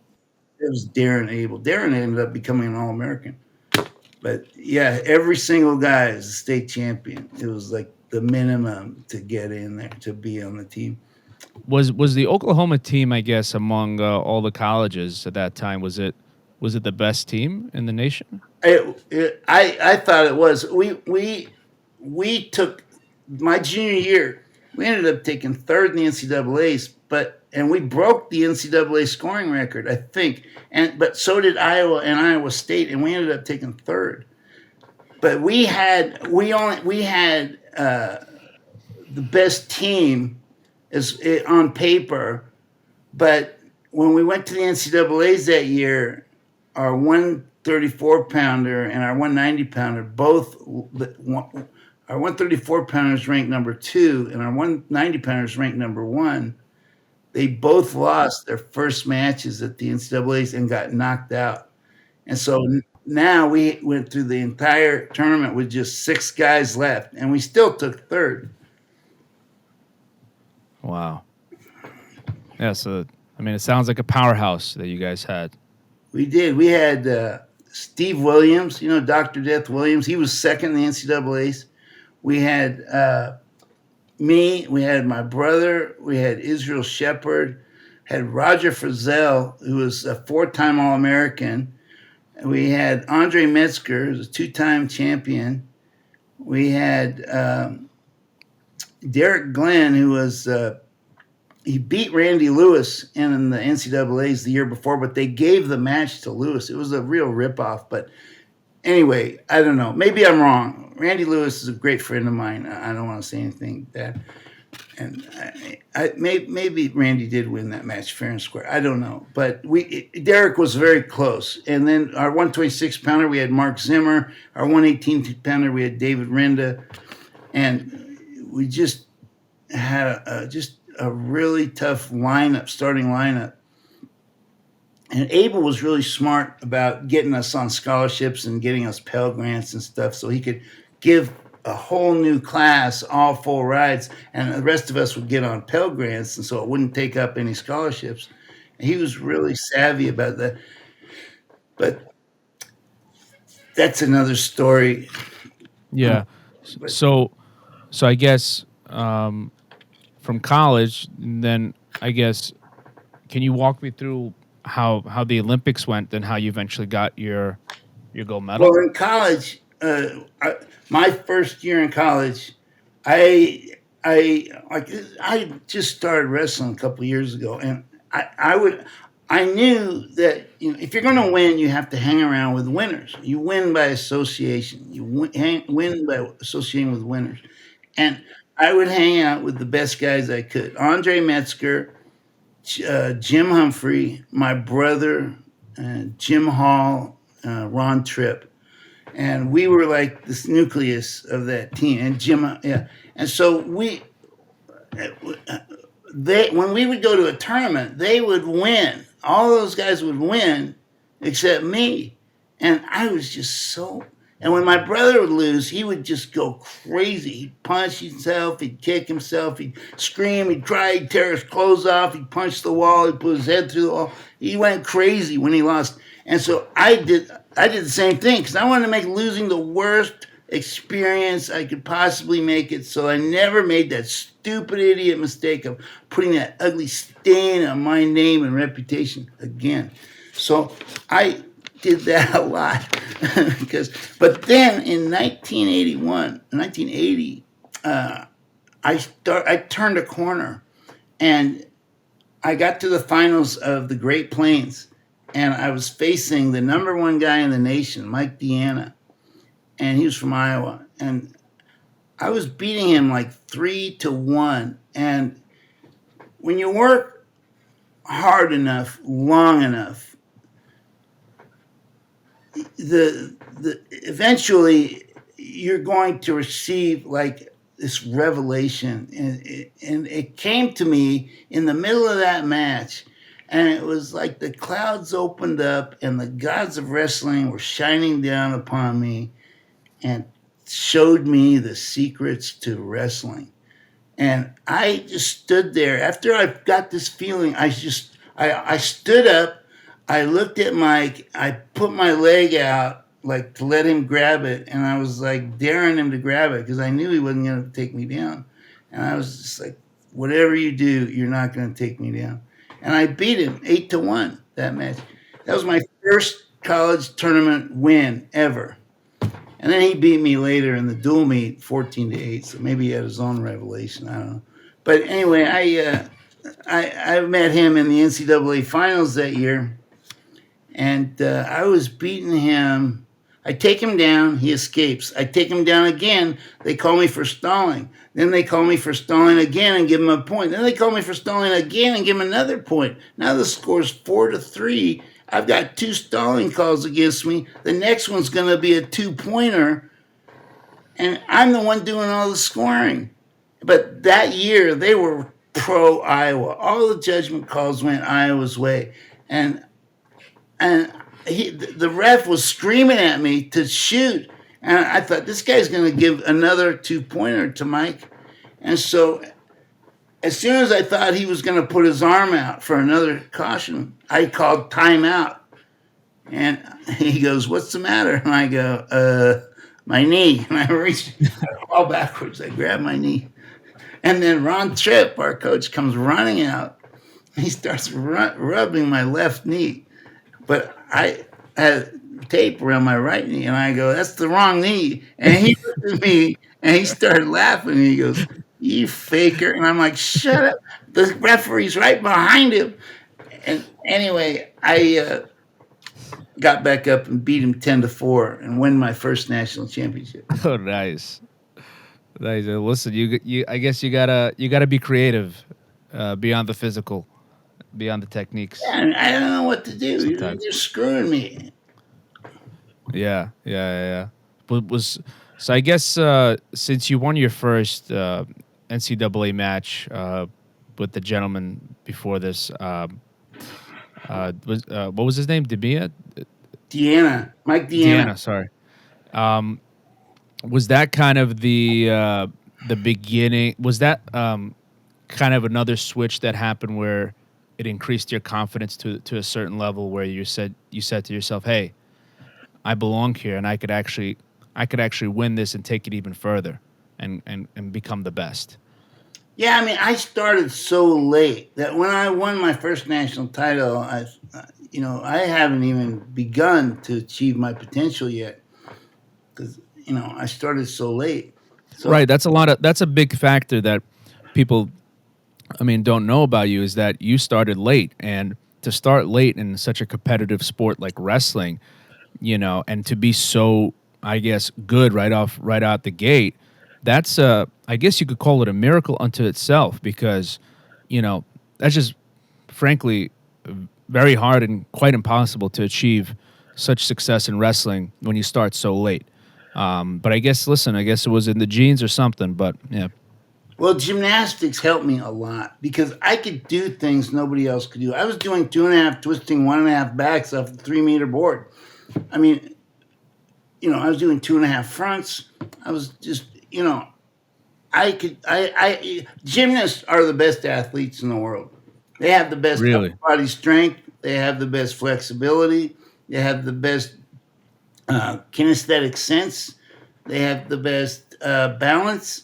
S2: it was Darren Abel. Darren ended up becoming an All-American. But yeah, every single guy is a state champion. It was like the minimum to get in there, to be on the team.
S1: Was the Oklahoma team, I guess, among all the colleges at that time? Was it the best team in the nation?
S2: I thought it was. We took my junior year. We ended up taking third in the NCAA's, and we broke the NCAA scoring record, I think. But so did Iowa and Iowa State, and we ended up taking third. But we had the best team on paper, but when we went to the NCAA's that year, our 134 pounder and our 190 pounder our 134 pounders ranked number 2 and our 190 pounders ranked number 1. They both lost their first matches at the NCAA's and got knocked out. And so now we went through the entire tournament with just 6 guys left, and we still took third.
S1: Wow. Yeah. So I mean, it sounds like a powerhouse that you guys had.
S2: We did. We had Steve Williams, Dr. Death Williams. He was second in the NCAA's. We had me. We had my brother. We had Israel Shepard. Had Roger Frizzell, who was a 4-time All-American. We had Andre Metzger, who was a 2-time champion. We had Derek Glenn, who was he beat Randy Lewis in the NCAA's the year before, but they gave the match to Lewis. It was a real ripoff. But anyway, I don't know. Maybe I'm wrong. Randy Lewis is a great friend of mine. I don't want to say anything bad. And maybe Randy did win that match fair and square. I don't know. But Derek was very close. And then our 126 pounder, we had Mark Zimmer. Our 118 pounder, we had David Renda. And we just had a really tough starting lineup. And Abel was really smart about getting us on scholarships and getting us Pell Grants and stuff so he could give a whole new class all full rides, and the rest of us would get on Pell Grants, and so it wouldn't take up any scholarships. And he was really savvy about that. But that's another story.
S1: Yeah. So I guess from college, then I guess, can you walk me through how the Olympics went and how you eventually got your gold medal?
S2: Well, in college, my first year in college, I just started wrestling a couple of years ago, and I knew that if you're going to win, you have to hang around with winners. You win by association. You win by associating with winners, and I would hang out with the best guys I could. Andre Metzger, Jim Humphrey, my brother, Jim Hall, Ron Tripp. And we were like this nucleus of that team. And Jim, yeah. And so when we would go to a tournament, they would win. All those guys would win except me. And I was just and when my brother would lose, he would just go crazy. He'd punch himself, he'd kick himself, he'd scream, he'd try, he'd tear his clothes off, he'd punch the wall, he'd put his head through the wall. He went crazy when he lost. And so I did the same thing because I wanted to make losing the worst experience I could possibly make it. So I never made that stupid idiot mistake of putting that ugly stain on my name and reputation again. So I did that a lot but then in 1980, I turned a corner, and I got to the finals of the Great Plains, and I was facing the number one guy in the nation, Mike Deanna, and he was from Iowa, and I was beating him like 3-1. And when you work hard enough, long enough, the eventually you're going to receive like this revelation, and it came to me in the middle of that match, and it was like the clouds opened up and the gods of wrestling were shining down upon me and showed me the secrets to wrestling. And I just stood there after I got this feeling. I stood up. I looked at Mike. I put my leg out like to let him grab it, and I was like daring him to grab it because I knew he wasn't going to take me down. And I was just like, whatever you do, you're not going to take me down. And I beat him 8-1 that match. That was my first college tournament win ever. And then he beat me later in the dual meet, 14-8. So maybe he had his own revelation. I don't know. But anyway, I met him in the NCAA finals that year, and I was beating him. I take him down, he escapes. I take him down again. They call me for stalling. Then they call me for stalling again and give him a point. Then they call me for stalling again and give him another point. Now the score's 4-3. I've got 2 stalling calls against me. The next one's going to be a 2-pointer, and I'm the one doing all the scoring. But that year, they were pro Iowa. All the judgment calls went Iowa's way, and the ref was screaming at me to shoot, and I thought this guy's going to give another 2-pointer to Mike, and so as soon as I thought he was going to put his arm out for another caution, I called timeout. And he goes, "What's the matter?" And I go, my knee. And I reach, I fall backwards. I grab my knee. And then Ron Tripp, our coach, comes running out. He starts rubbing my left knee. But I had tape around my right knee. And I go, "That's the wrong knee." And he looked at me and he started laughing. And he goes, "You faker." And I'm like, "Shut up." The referee's right behind him. And anyway, I got back up and beat him 10-4 and win my first national championship.
S1: Oh, nice. Nice. Listen, you. I guess you gotta be creative, beyond the physical, beyond the techniques.
S2: And I don't know what to do.
S1: Sometimes.
S2: You're screwing me.
S1: Yeah. But was so? I guess since you won your first NCAA match with the gentleman before this, what was his name?
S2: Mike Deanna.
S1: Sorry. Was that kind of the beginning? Was that kind of another switch that happened where it increased your confidence to a certain level where you said to yourself, "Hey, I belong here, and I could actually win this and take it even further, and become the best."
S2: Yeah, I mean, I started so late that when I won my first national title, I haven't even begun to achieve my potential yet because I started so late. So,
S1: Right. That's a big factor that people, I mean, don't know about you is that you started late, and to start late in such a competitive sport like wrestling, and to be so, I guess, good right out the gate, that's I guess you could call it a miracle unto itself because, that's just frankly very hard and quite impossible to achieve such success in wrestling when you start so late. But I guess it was in the genes or something, but yeah.
S2: Well, gymnastics helped me a lot because I could do things nobody else could do. I was doing 2.5 twisting, 1.5 backs off the 3-meter board. I mean, I was doing 2.5 fronts. I was just, gymnasts are the best athletes in the world. They have the best
S1: Really?
S2: upper body strength. They have the best flexibility. They have the best kinesthetic sense. They have the best balance.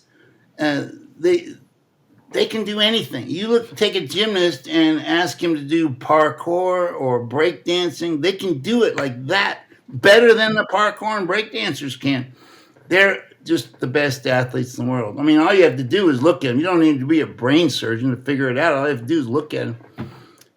S2: They can do anything. You take a gymnast and ask him to do parkour or breakdancing. They can do it like that better than the parkour and breakdancers can. They're just the best athletes in the world. I mean, all you have to do is look at them. You don't need to be a brain surgeon to figure it out. All you have to do is look at them.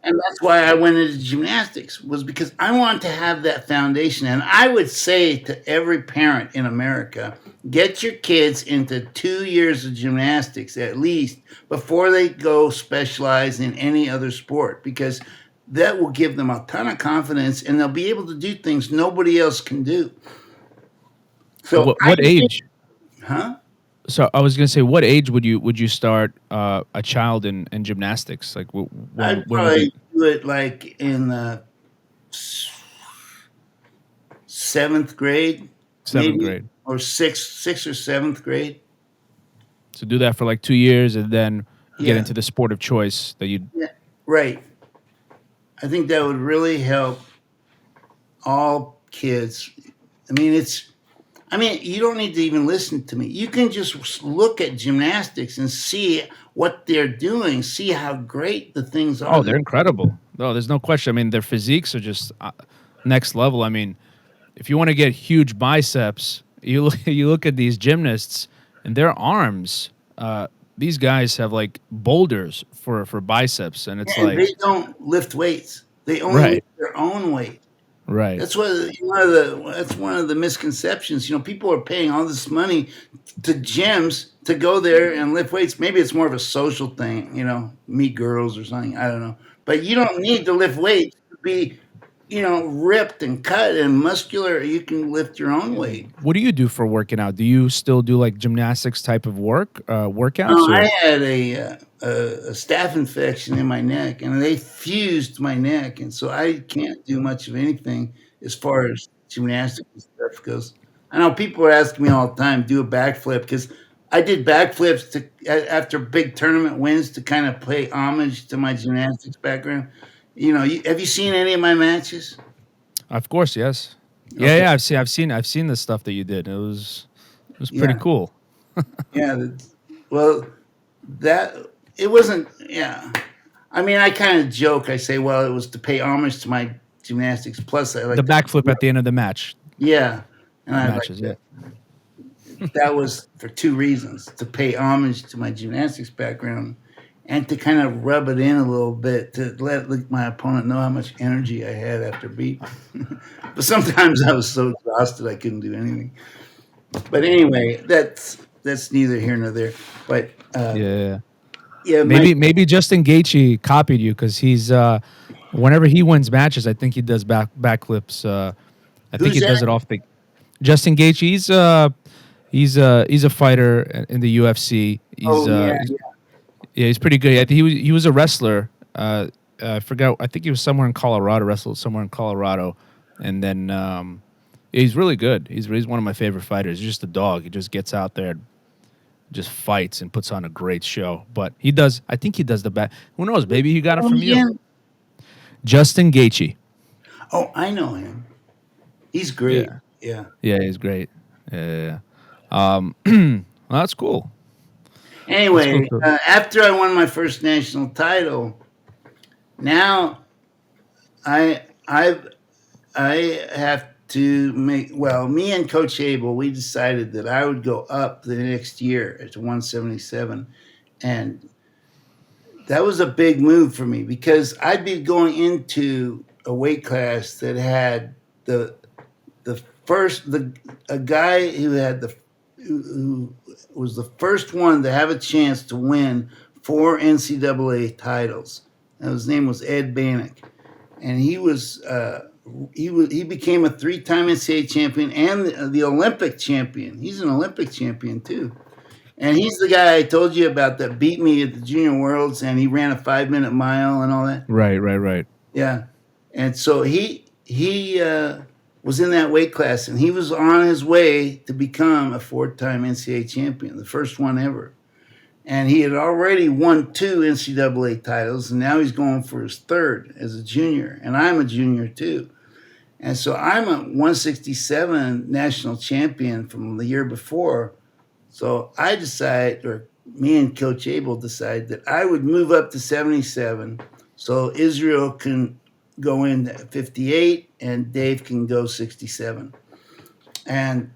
S2: And that's why I went into gymnastics, was because I wanted to have that foundation. And I would say to every parent in America, get your kids into 2 years of gymnastics at least before they go specialize in any other sport, because that will give them a ton of confidence and they'll be able to do things nobody else can do. So
S1: What age?
S2: huh?
S1: So I was gonna say, what age would you start a child in gymnastics? Like
S2: I'd
S1: when would you?
S2: probably do it like in the seventh grade,
S1: Seventh
S2: maybe,
S1: grade.
S2: or sixth or seventh grade.
S1: So do that for like 2 years, and then get
S2: Yeah,
S1: into the sport of choice that you.
S2: yeah, right. I think that would really help all kids. I mean, it's. I mean, you don't need to even listen to me. You can just look at gymnastics and see what they're doing. See how great the things are.
S1: Oh, they're incredible. No, there's no question. I mean, their physiques are just next level. I mean, if you want to get huge biceps, you look at these gymnasts and their arms. These guys have like boulders for biceps, and it's
S2: And
S1: like
S2: they don't lift weights. They only
S1: right,
S2: lift their own weight.
S1: right.
S2: That's one of the misconceptions. People are paying all this money to gyms to go there and lift weights. Maybe it's more of a social thing, meet girls or something. I don't know. But you don't need to lift weights to be, ripped and cut and muscular. You can lift your own weight.
S1: What do you do for working out? Do you still do like gymnastics type of workouts,
S2: No, I
S1: or?
S2: had a staph infection in my neck, and they fused my neck, and so I can't do much of anything as far as gymnastics and stuff goes. I know people are asking me all the time, do a backflip, because I did backflips after big tournament wins to kind of pay homage to my gymnastics background. Have you seen any of my matches?
S1: Of course, yes. Yeah,
S2: Okay,
S1: yeah. I've seen the stuff that you did. It was pretty
S2: yeah,
S1: cool.
S2: yeah. Well, that it wasn't. Yeah, I mean, I kind of joke. I say, well, it was to pay homage to my gymnastics. Plus, I
S1: The
S2: like to,
S1: backflip at the end of the match
S2: yeah, and I like
S1: matches. Yeah.
S2: to. That was for two reasons: to pay homage to my gymnastics background, and to kind of rub it in a little bit to let my opponent know how much energy I had after beat. But sometimes I was so exhausted I couldn't do anything. But anyway, that's neither here nor there. But
S1: Yeah.
S2: yeah,
S1: Maybe Justin Gaethje copied you because he's whenever he wins matches, I think he does backflips. I think
S2: who's
S1: he
S2: that?
S1: does it off the. Justin Gaethje, he's a fighter in the UFC.
S2: Oh yeah,
S1: Yeah, he's pretty good. I think he was a wrestler. I forgot. I think he was somewhere in Colorado. Wrestled somewhere in Colorado, and then he's really good. He's one of my favorite fighters. He's just a dog. He just gets out there, just fights, and puts on a great show. But he does. I think he does the back. Who knows? Maybe he got it from you,
S2: again.
S1: Justin Gaethje.
S2: Oh, I know him. He's great.
S1: Yeah,
S2: Yeah.
S1: yeah, he's great. Yeah. Well, that's cool. That's cool.
S2: Anyway, after I won my first national title, now I I I have to make. Well, me and Coach Abel, we decided that I would go up the next year to 177, and that was a big move for me because I'd be going into a weight class that had the the first the a guy who was the first one to have a chance to win 4 NCAA titles. And his name was Ed Banach, and he became a 3-time NCAA champion and the Olympic champion. He's an Olympic champion too. And he's the guy I told you about that beat me at the Junior Worlds, and he ran a 5-minute mile and all that.
S1: Right, right, right.
S2: Yeah, and so he was in that weight class, and he was on his way to become a 4-time NCAA champion, the first one ever. And he had already won 2 NCAA titles, and now he's going for his third as a junior. And I'm a junior too. And so I'm a 167 national champion from the year before. So I decide, or me and Coach Abel decide, that I would move up to 77 so Israel can go in at 58 and Dave can go 67. And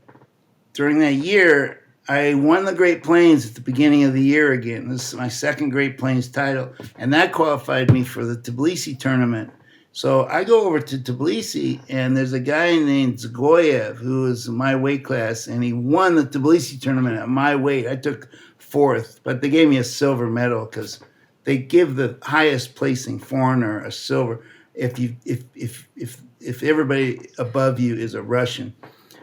S2: during that year, I won the Great Plains at the beginning of the year again. This is my second Great Plains title, and that qualified me for the Tbilisi tournament. So I go over to Tbilisi, and there's a guy named Zagoyev who is in my weight class, and he won the Tbilisi tournament at my weight. I took fourth, but they gave me a silver medal because they give the highest placing foreigner a silver if everybody above you is a Russian.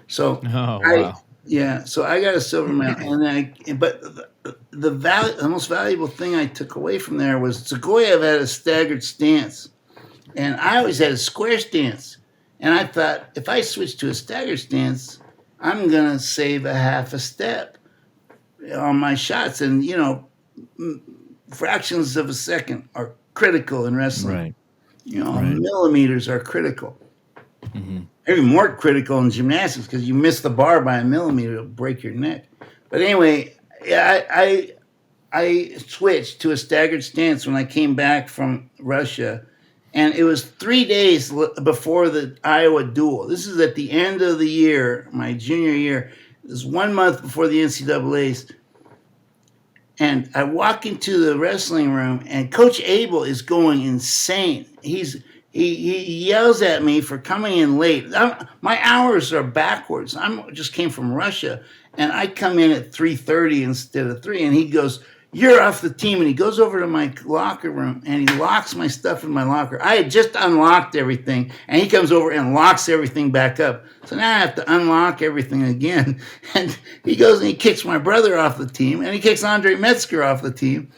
S2: So
S1: Oh,
S2: I
S1: wow.
S2: yeah, so I got a silver medal, but the most valuable thing I took away from there was Zagoyev had a staggered stance, and I always had a square stance. And I thought, if I switch to a staggered stance, I'm gonna save a half a step on my shots, and fractions of a second are critical in wrestling.
S1: Right. Right.
S2: Millimeters are critical.
S1: Hmm.
S2: Even more critical in gymnastics because you miss the bar by a millimeter, it'll break your neck. But anyway, yeah, I switched to a staggered stance when I came back from Russia, and it was 3 days before the Iowa duel. This is at the end of the year, my junior year. This is 1 month before the NCAA's. And I walk into the wrestling room, and Coach Abel is going insane. He yells at me for coming in late. My hours are backwards. I just came from Russia, and I come in at 3:30 instead of 3. And he goes, "You're off the team." And he goes over to my locker room, and he locks my stuff in my locker. I had just unlocked everything, and he comes over and locks everything back up. So now I have to unlock everything again. And he goes and he kicks my brother off the team, and he kicks Andre Metzger off the team.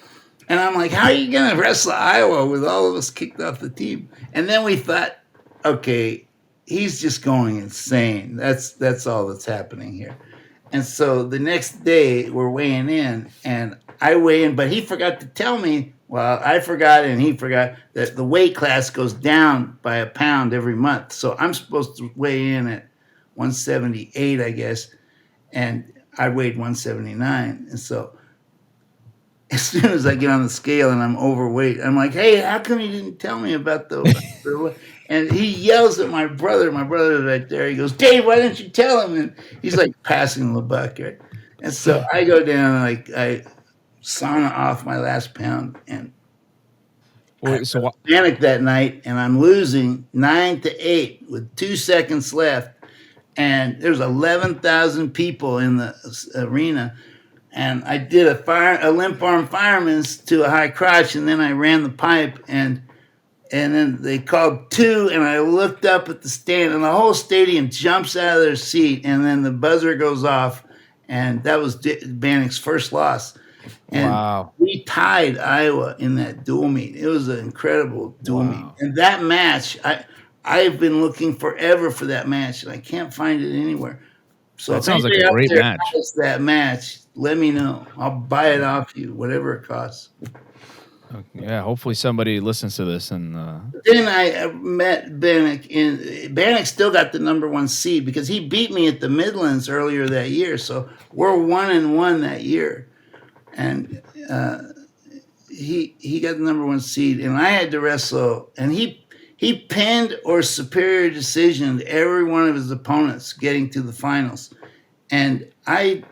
S2: And I'm like, how are you going to wrestle Iowa with all of us kicked off the team? And then we thought, okay, he's just going insane. That's all that's happening here. And so the next day we're weighing in, and I weigh in, but he forgot to tell me. Well, I forgot and he forgot that the weight class goes down by a pound every month. So I'm supposed to weigh in at 178, I guess, and I weighed 179. And so as soon as I get on the scale and I'm overweight, I'm like, hey, how come you didn't tell me about the and he yells at my brother. My brother's right there. He goes, Dave, why didn't you tell him? And he's like passing the buck, right? And so I go down, like I sauna off my last pound, and
S1: So
S2: panic that night, and I'm losing 9-8 with 2 seconds left. And there's 11,000 people in the arena. And I did a limp arm fireman's to a high crotch, and then I ran the pipe, and then they called 2, and I looked up at the stand, and the whole stadium jumps out of their seat, and then the buzzer goes off, and that was Banach's first loss. And
S1: wow.
S2: we tied Iowa in that dual meet. It was an incredible dual meet. And that match, I've been looking forever for that match, and I can't find it anywhere. So
S1: That
S2: if
S1: sounds like
S2: anybody
S1: a
S2: out
S1: great
S2: there
S1: match.
S2: has that match, let me know. I'll buy it off you, whatever it costs.
S1: Yeah, hopefully somebody listens to this and
S2: Then I met Banach. Banach still got the number 1 seed because he beat me at the Midlands earlier that year. So we're 1-1 that year, and he got the number 1 seed, and I had to wrestle, and he pinned or superior decisioned every one of his opponents getting to the finals, and I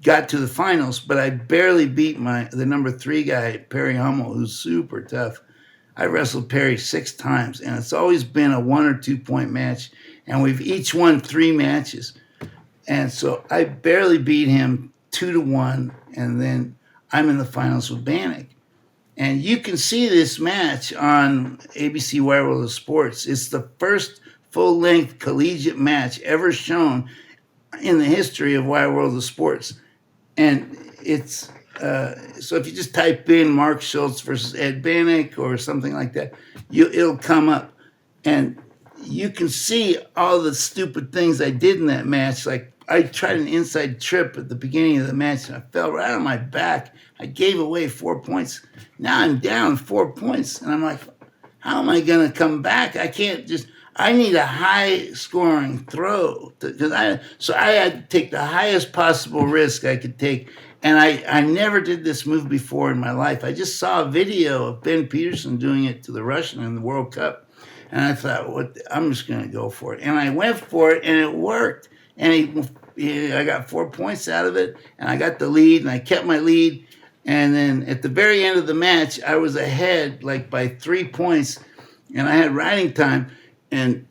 S2: got to the finals, but I barely beat the number 3 guy, Perry Hummel, who's super tough. I wrestled Perry 6 times, and it's always been a 1 or 2 point match, and we've each won 3 matches. And so I barely beat him 2-1, and then I'm in the finals with Banach. And you can see this match on ABC Wide World of Sports. It's the first full-length collegiate match ever shown in the history of Wide World of Sports. And it's so if you just type in Mark Schultz versus Ed Banach or something like that, it'll come up. And you can see all the stupid things I did in that match. Like I tried an inside trip at the beginning of the match, and I fell right on my back. I gave away 4 points. Now I'm down 4 points, and I'm like, how am I going to come back? I can't just. I need a high scoring throw so I had to take the highest possible risk I could take. And I never did this move before in my life. I just saw a video of Ben Peterson doing it to the Russian in the World Cup. And I thought, I'm just going to go for it. And I went for it, and it worked. And he I got 4 points out of it, and I got the lead, and I kept my lead. And then at the very end of the match, I was ahead like by 3 points, and I had riding time. And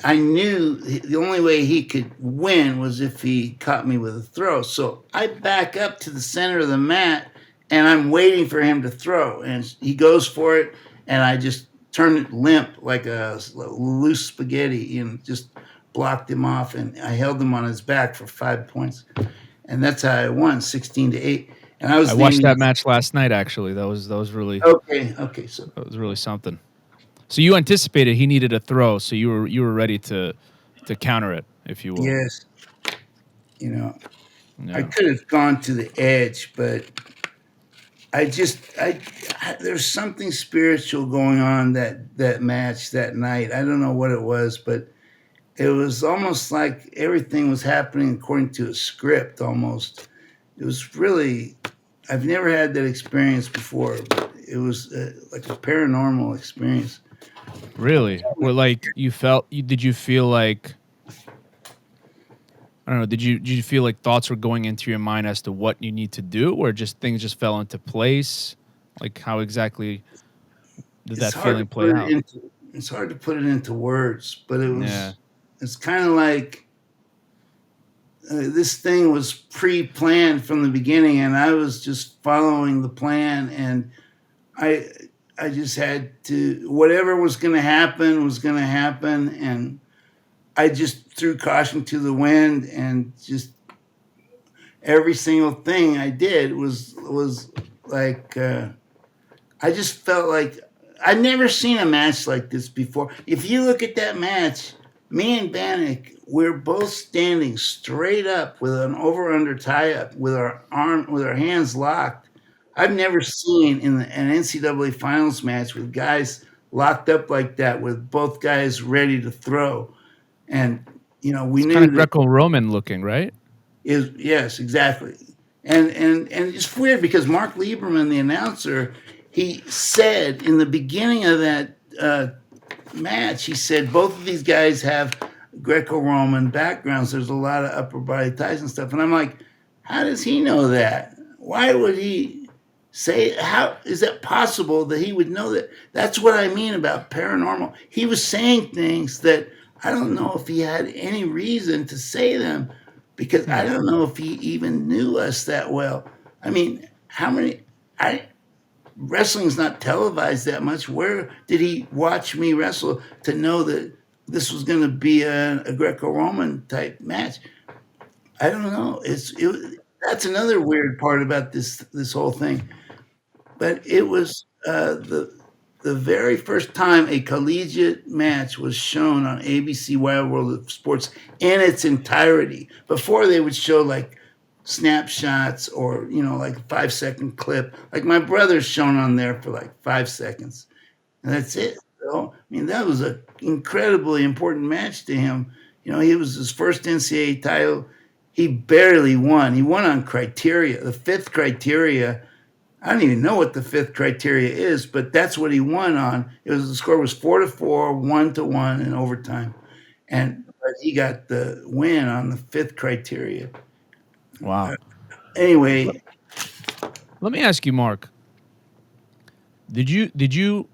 S2: I knew the only way he could win was if he caught me with a throw. So I back up to the center of the mat, and I'm waiting for him to throw, and he goes for it, and I just turned it limp like a loose spaghetti and just blocked him off, and I held him on his back for 5 points, and that's how I won 16-8. And I
S1: I watched that match last night. Actually, that was really
S2: okay. So
S1: that was really something. So you anticipated he needed a throw, so you were ready to counter it, if you will.
S2: yes, I could have gone to the edge, but there's something spiritual going on that match that night. I don't know what it was, but it was almost like everything was happening according to a script. Almost, it was really. I've never had that experience before, but it was like a paranormal experience.
S1: Really? Or like did you feel like, I don't know, did you feel like thoughts were going into your mind as to what you need to do, or just things just fell into place? Like, how exactly did that feeling play out?
S2: It's hard to put it into words, but it was.
S1: Yeah.
S2: It's kind of like this thing was pre-planned from the beginning, and I was just following the plan, and I just had to, whatever was going to happen, and I just threw caution to the wind, and just every single thing I did was like I just felt like I'd never seen a match like this before. If you look at that match, me and Banach, we're both standing straight up with an over-under tie-up with our hands locked. I've never seen an NCAA finals match with guys locked up like that, with both guys ready to throw. And we
S1: It's
S2: knew
S1: kind of
S2: that
S1: Greco-Roman looking, right?
S2: yes, exactly. And it's weird because Mark Lieberman, the announcer, he said in the beginning of that match, he said both of these guys have Greco-Roman backgrounds. There's a lot of upper body ties and stuff. And I'm like, how does he know that? Why would he say, how is that possible that he would know that? That's what I mean about paranormal. He was saying things that I don't know if he had any reason to say them, because I don't know if he even knew us that well. I mean, wrestling's not televised that much. Where did he watch me wrestle to know that this was going to be a Greco-Roman type match? I don't know. That's another weird part about this whole thing. But it was the very first time a collegiate match was shown on ABC Wild World of Sports in its entirety. Before, they would show like snapshots or like a 5-second clip. Like my brother's shown on there for like 5 seconds, and that's it. So, I mean, that was an incredibly important match to him. He was his first NCAA title. He barely won. He won on criteria. The fifth criteria, I don't even know what the fifth criteria is, but that's what he won on. The score was 4-4, 1-1 in overtime, but he got the win on the fifth criteria.
S1: Wow.
S2: Anyway,
S1: let me ask you, Mark. Did you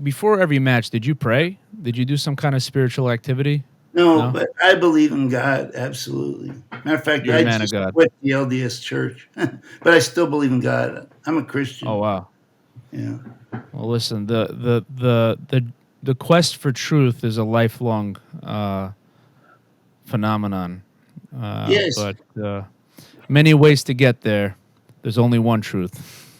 S1: before every match, did you pray? Did you do some kind of spiritual activity?
S2: No, but I believe in God, absolutely. Matter of fact,
S1: You're a
S2: I
S1: man of
S2: just
S1: God.
S2: quit the LDS church, but I still believe in God. I'm a Christian.
S1: Oh wow.
S2: Yeah.
S1: Well, listen, the quest for truth is a lifelong phenomenon.
S2: Yes,
S1: But many ways to get there. There's only one truth.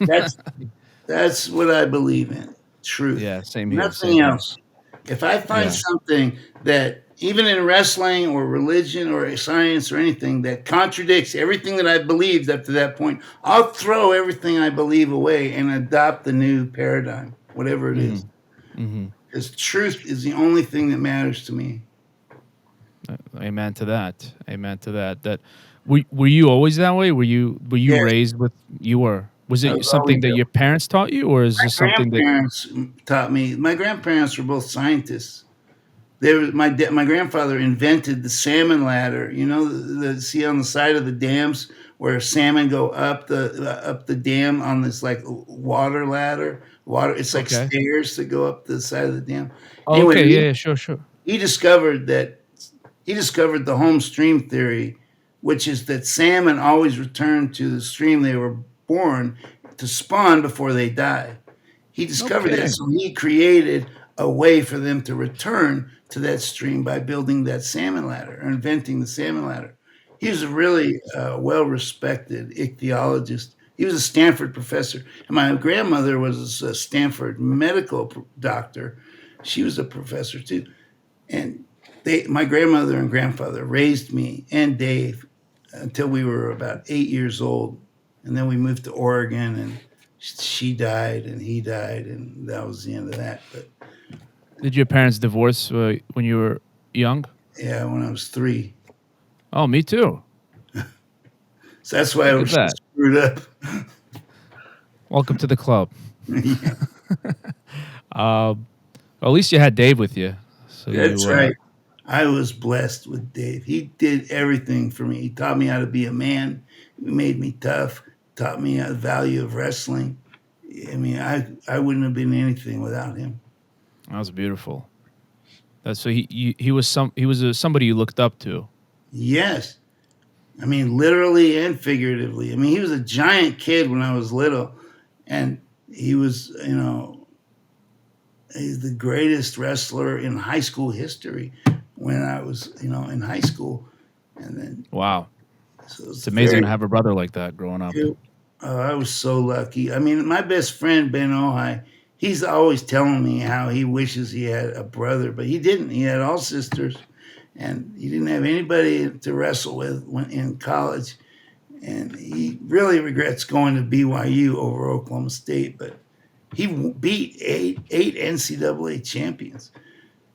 S2: that's what I believe in. Truth.
S1: Yeah, same here.
S2: Nothing else. If I find something that, even in wrestling or religion or science or anything, that contradicts everything that I believed up to that point, I'll throw everything I believe away and adopt the new paradigm, whatever it is. Because truth is the only thing that matters to me.
S1: Amen to that. Amen to that. That were you always that way? Were you
S2: Yes.
S1: raised with you were? Was
S2: I
S1: it
S2: was
S1: something
S2: always
S1: that
S2: that
S1: your parents taught you, or is
S2: My
S1: this something that?
S2: grandparents taught me. My grandparents were both scientists, My grandfather invented the salmon ladder. You know, the see on the side of the dams where salmon go up the dam on this like water ladder. Water, it's like
S1: Okay.
S2: stairs that go up the side of the dam.
S1: Oh,
S2: Anyway,
S1: okay. Yeah, yeah, sure, sure.
S2: he discovered that he discovered the home stream theory, which is that salmon always return to the stream they were born to spawn before they die. He discovered that,
S1: Okay.
S2: so he created a way for them to return to that stream by building that salmon ladder or inventing the salmon ladder. He was a really well respected ichthyologist. He was a Stanford professor. And my grandmother was a Stanford medical doctor. She was a professor too. And my grandmother and grandfather raised me and Dave until we were about 8 years old. And then we moved to Oregon, and she died and he died, and that was the end of that. But
S1: Did your parents divorce when you were young?
S2: yeah, when I was 3.
S1: Oh, me too.
S2: So that's why I
S1: Look at
S2: was
S1: that.
S2: screwed up.
S1: Welcome to the club.
S2: Yeah,
S1: Well, at least you had Dave with you. So
S2: that's
S1: you,
S2: right. I was blessed with Dave. He did everything for me. He taught me how to be a man. He made me tough. Taught me the value of wrestling. I mean, I wouldn't have been anything without him.
S1: that was beautiful. That's so he was somebody you looked up to.
S2: Yes. I mean, literally and figuratively. I mean, he was a giant kid when I was little, and he was, he's the greatest wrestler in high school history when I was, in high school. And then,
S1: Wow,
S2: so it's
S1: it's amazing
S2: very,
S1: to have a brother like that growing up.
S2: I was so lucky. I mean, my best friend, Ben Ojai, he's always telling me how he wishes he had a brother, but he didn't. He had all sisters, and he didn't have anybody to wrestle with when in college. And he really regrets going to BYU over Oklahoma State, but he beat eight NCAA champions.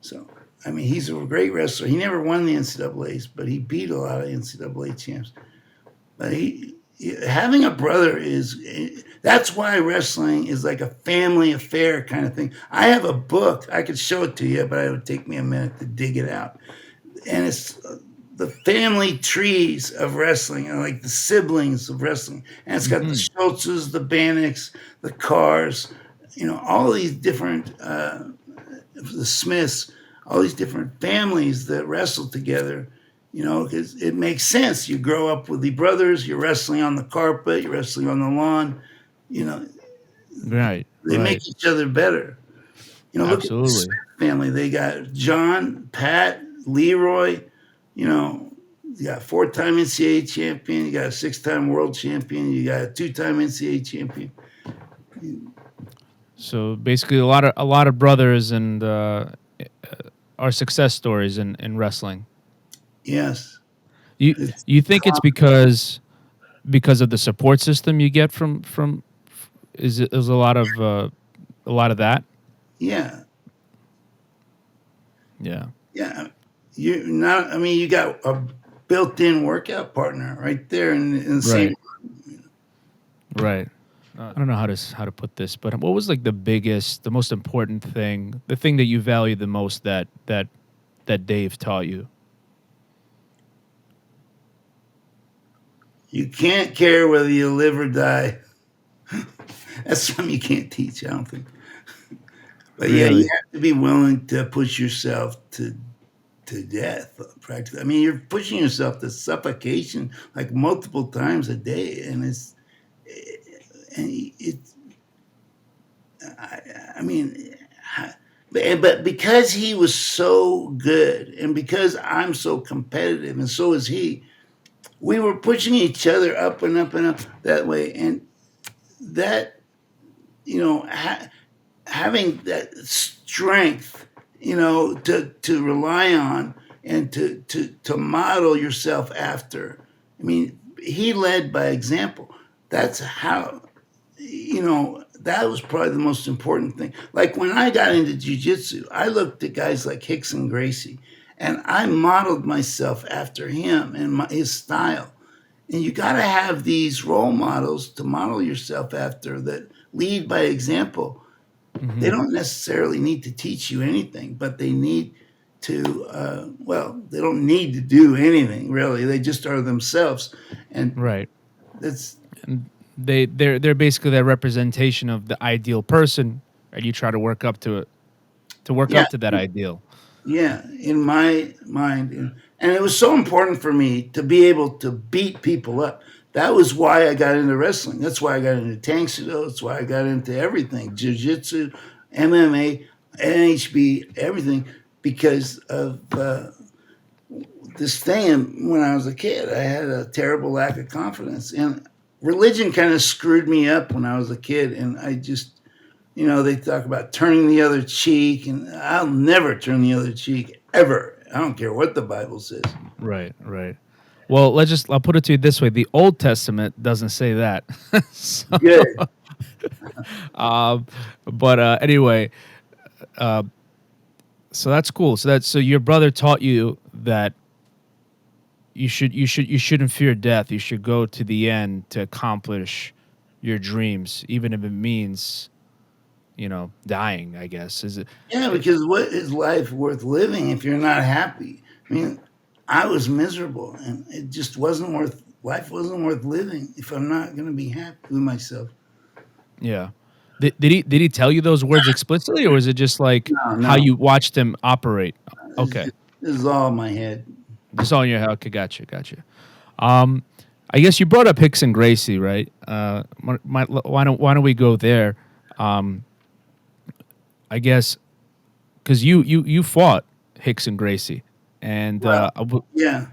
S2: So, I mean, he's a great wrestler. He never won the NCAAs, but he beat a lot of NCAA champs. But having a brother that's why wrestling is like a family affair kind of thing. I have a book. I could show it to you, but it would take me a minute to dig it out. And it's the family trees of wrestling, and like the siblings of wrestling. And it's got the
S1: Hmm.
S2: Schultzes, the Banachs, the Cars, all these different, the Smiths, all these different families that wrestle together. Because it makes sense. You grow up with the brothers, you're wrestling on the carpet, you're wrestling on the lawn. You know,
S1: Right,
S2: they make
S1: right,
S2: each other better. Look at the
S1: absolutely.
S2: Smith family. They got John, Pat, Leroy. You got 4-time NCAA champion. You got a 6-time world champion. You got a 2-time NCAA champion.
S1: So basically, a lot of brothers and are success stories in wrestling.
S2: Yes.
S1: You
S2: It's
S1: you think it's because of the support system you get from is a lot of that?
S2: yeah.
S1: Yeah.
S2: Yeah. You got a built-in workout partner right there in the same.
S1: Right. Right. I don't know how to put this, but what was like the most important thing, the thing that you value the most that Dave taught you?
S2: You can't care whether you live or die. That's something you can't teach, I don't think. But yeah, you
S1: Really?
S2: have to be willing to push yourself to death. Practically, I mean, you're pushing yourself to suffocation like multiple times a day, and it's. I mean, but because he was so good, and because I'm so competitive, and so is he, we were pushing each other up and up and up that way, and that having that strength, to rely on and to model yourself after. I mean, he led by example. That's how, that was probably the most important thing. Like when I got into jiu-jitsu, I looked at guys like Rickson Gracie, and I modeled myself after him and his style. And you got to have these role models to model yourself after that lead by example. They
S1: Hmm.
S2: don't necessarily need to teach you anything, but they need to well, they don't need to do anything really. They just are themselves, and
S1: Right.
S2: that's
S1: They're basically that representation of the ideal person, and you try to work up to it, to work
S2: yeah,
S1: up to that ideal.
S2: yeah. In my mind, and it was so important for me to be able to beat people up. That was why I got into wrestling. That's why I got into tank judo. That's why I got into everything: jiu-jitsu, MMA, NHB, everything, because of this thing. When I was a kid, I had a terrible lack of confidence, and religion kind of screwed me up when I was a kid. And I just, they talk about turning the other cheek, and I'll never turn the other cheek ever. I don't care what the Bible says.
S1: Right, right. Well, I'll put it to you this way: the Old Testament doesn't say that. So,
S2: Good.
S1: but anyway, so that's cool. So your brother taught you that you shouldn't fear death. You should go to the end to accomplish your dreams, even if it means, dying. I guess is it.
S2: Yeah, because what is life worth living if you're not happy? I mean, I was miserable, and it just wasn't worth. Life wasn't worth living if I'm not going to be happy with myself.
S1: Yeah. Did he tell you those words explicitly, or is it just like
S2: No,
S1: how
S2: no,
S1: you watched him operate? Okay,
S2: this is all in my head.
S1: just on your head. Okay, gotcha. Um, I guess you brought up Rickson Gracie, right? Why don't we go there? Um, I guess because you fought Rickson Gracie, and
S2: Well, yeah,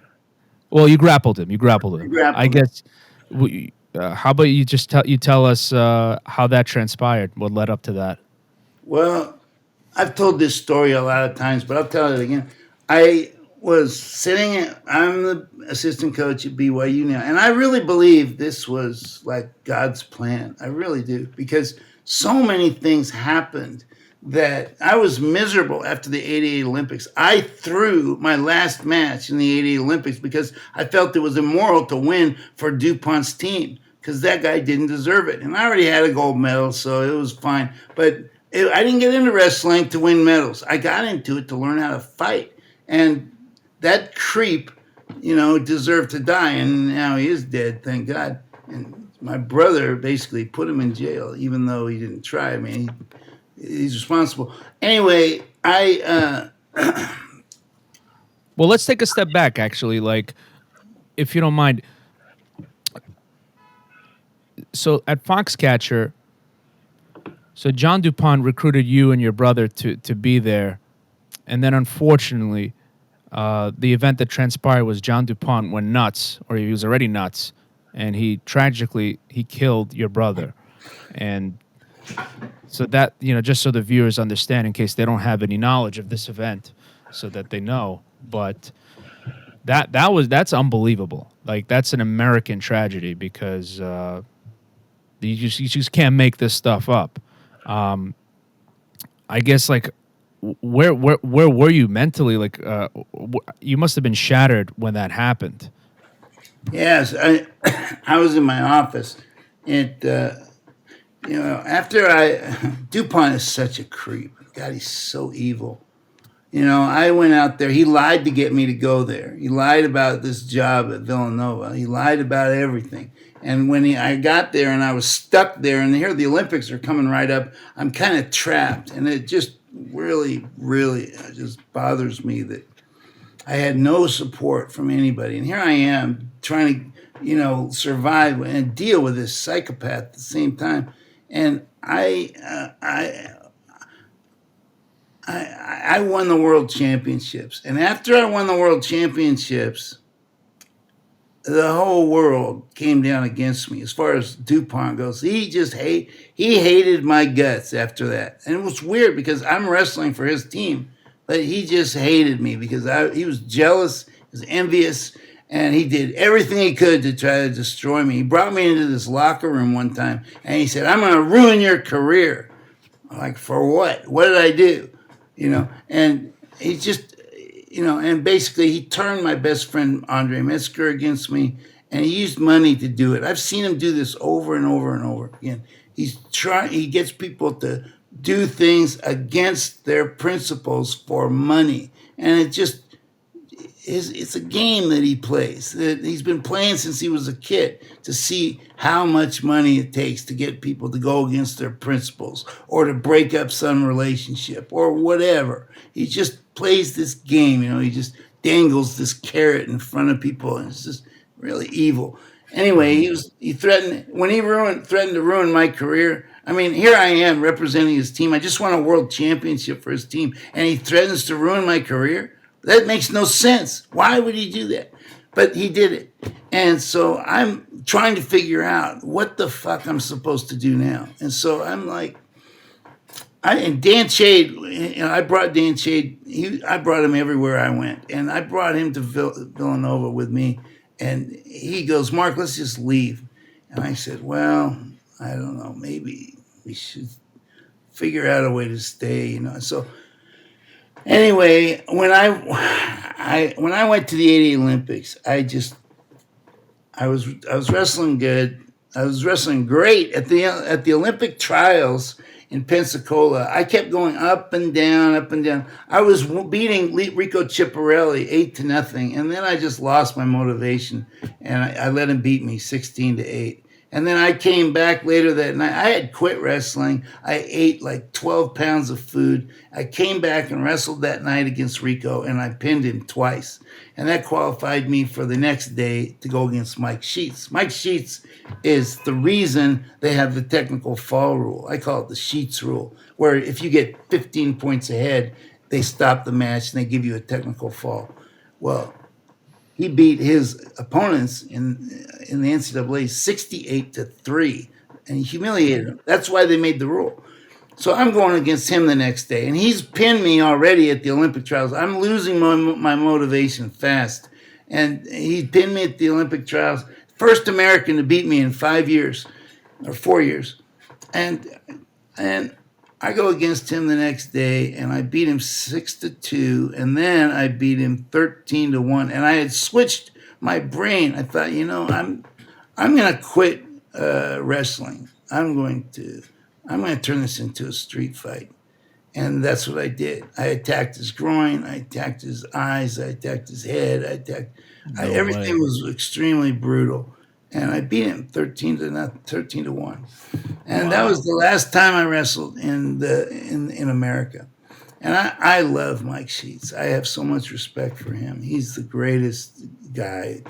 S1: well, you grappled him. You grappled
S2: I
S1: him. I
S2: grappled.
S1: guess. How about you just tell us how that transpired? What led up to that?
S2: Well, I've told this story a lot of times, but I'll tell it again. I was I'm the assistant coach at BYU now, and I really believe this was like God's plan. I really do, because so many things happened that I was miserable after the '88 Olympics. I threw my last match in the '88 Olympics because I felt it was immoral to win for DuPont's team because that guy didn't deserve it. And I already had a gold medal, so it was fine. But I didn't get into wrestling to win medals. I got into it to learn how to fight. And that creep, deserved to die. And now he is dead, thank God. And my brother basically put him in jail, even though he didn't try. I mean, he's responsible. Anyway,
S1: Well, let's take a step back. Actually, like, if you don't mind. So at Foxcatcher, so John DuPont recruited you and your brother to be there, and then unfortunately, the event that transpired was John DuPont went nuts, or he was already nuts, and he killed your brother, and so that just so the viewers understand, in case they don't have any knowledge of this event, so that they know. But that's unbelievable. Like, that's an American tragedy because you just can't make this stuff up. I guess, like, where were you mentally? Like, you must have been shattered when that happened.
S2: yes, I was in my office. And, after DuPont is such a creep. God, he's so evil. I went out there. He lied to get me to go there. He lied about this job at Villanova. He lied about everything. And when I got there and I was stuck there, and here the Olympics are coming right up, I'm kind of trapped. And it just really, really just bothers me that I had no support from anybody. And here I am trying to, survive and deal with this psychopath at the same time. And I won the world championships. And after I won the world championships, the whole world came down against me as far as DuPont goes. He hated my guts after that. And it was weird because I'm wrestling for his team, but he just hated me because he was jealous, he was envious, and he did everything he could to try to destroy me. He brought me into this locker room one time and he said, "I'm going to ruin your career." I'm like, for what? What did I do? And he just, and basically he turned my best friend Andre Metzger against me, and he used money to do it. I've seen him do this over and over and over again. He gets people to do things against their principles for money. and it's a game that he plays. That he's been playing since he was a kid to see how much money it takes to get people to go against their principles or to break up some relationship or whatever. He just plays this game. He just dangles this carrot in front of people, and it's just really evil. Anyway, he threatened when he threatened to ruin my career. I mean, here I am representing his team. I just won a world championship for his team, and he threatens to ruin my career. That makes no sense. Why would he do that? But he did it. And so I'm trying to figure out what the fuck I'm supposed to do now. And so I'm like, and Dan Shade, I brought Dan Shade. I brought him everywhere I went, and I brought him to Villanova with me. And he goes, Mark, let's just leave. And I said, well, I don't know. Maybe we should figure out a way to stay. So anyway, when I went to the '88 Olympics, I was wrestling good. I was wrestling great at the Olympic trials in Pensacola. I kept going up and down, up and down. I was beating Rico Chiapparelli 8-0, and then I just lost my motivation, and I let him beat me 16-8. And then I came back later that night. I had quit wrestling. I ate like 12 pounds of food. I came back and wrestled that night against Rico, and I pinned him twice. And that qualified me for the next day to go against Mike Sheets. Mike Sheets is the reason they have the technical fall rule. I call it the Sheets rule, where if you get 15 points ahead, they stop the match and they give you a technical fall. Well, he beat his opponents in the NCAA 68-3, and he humiliated them. That's why they made the rule. So I'm going against him the next day, and he's pinned me already at the Olympic trials. I'm losing my motivation fast, and he pinned me at the Olympic trials. First American to beat me in 5 years or 4 years, and I go against him the next day, and I beat him 6-2, and then I beat him 13-1. And I had switched my brain. I thought, I'm going to quit wrestling. I'm going to turn this into a street fight, and that's what I did. I attacked his groin. I attacked his eyes. I attacked his head. Everything was extremely brutal. And I beat him 13-1, and that was the last time I wrestled in America. And I love Mike Sheets. I have so much respect for him. He's the greatest guy.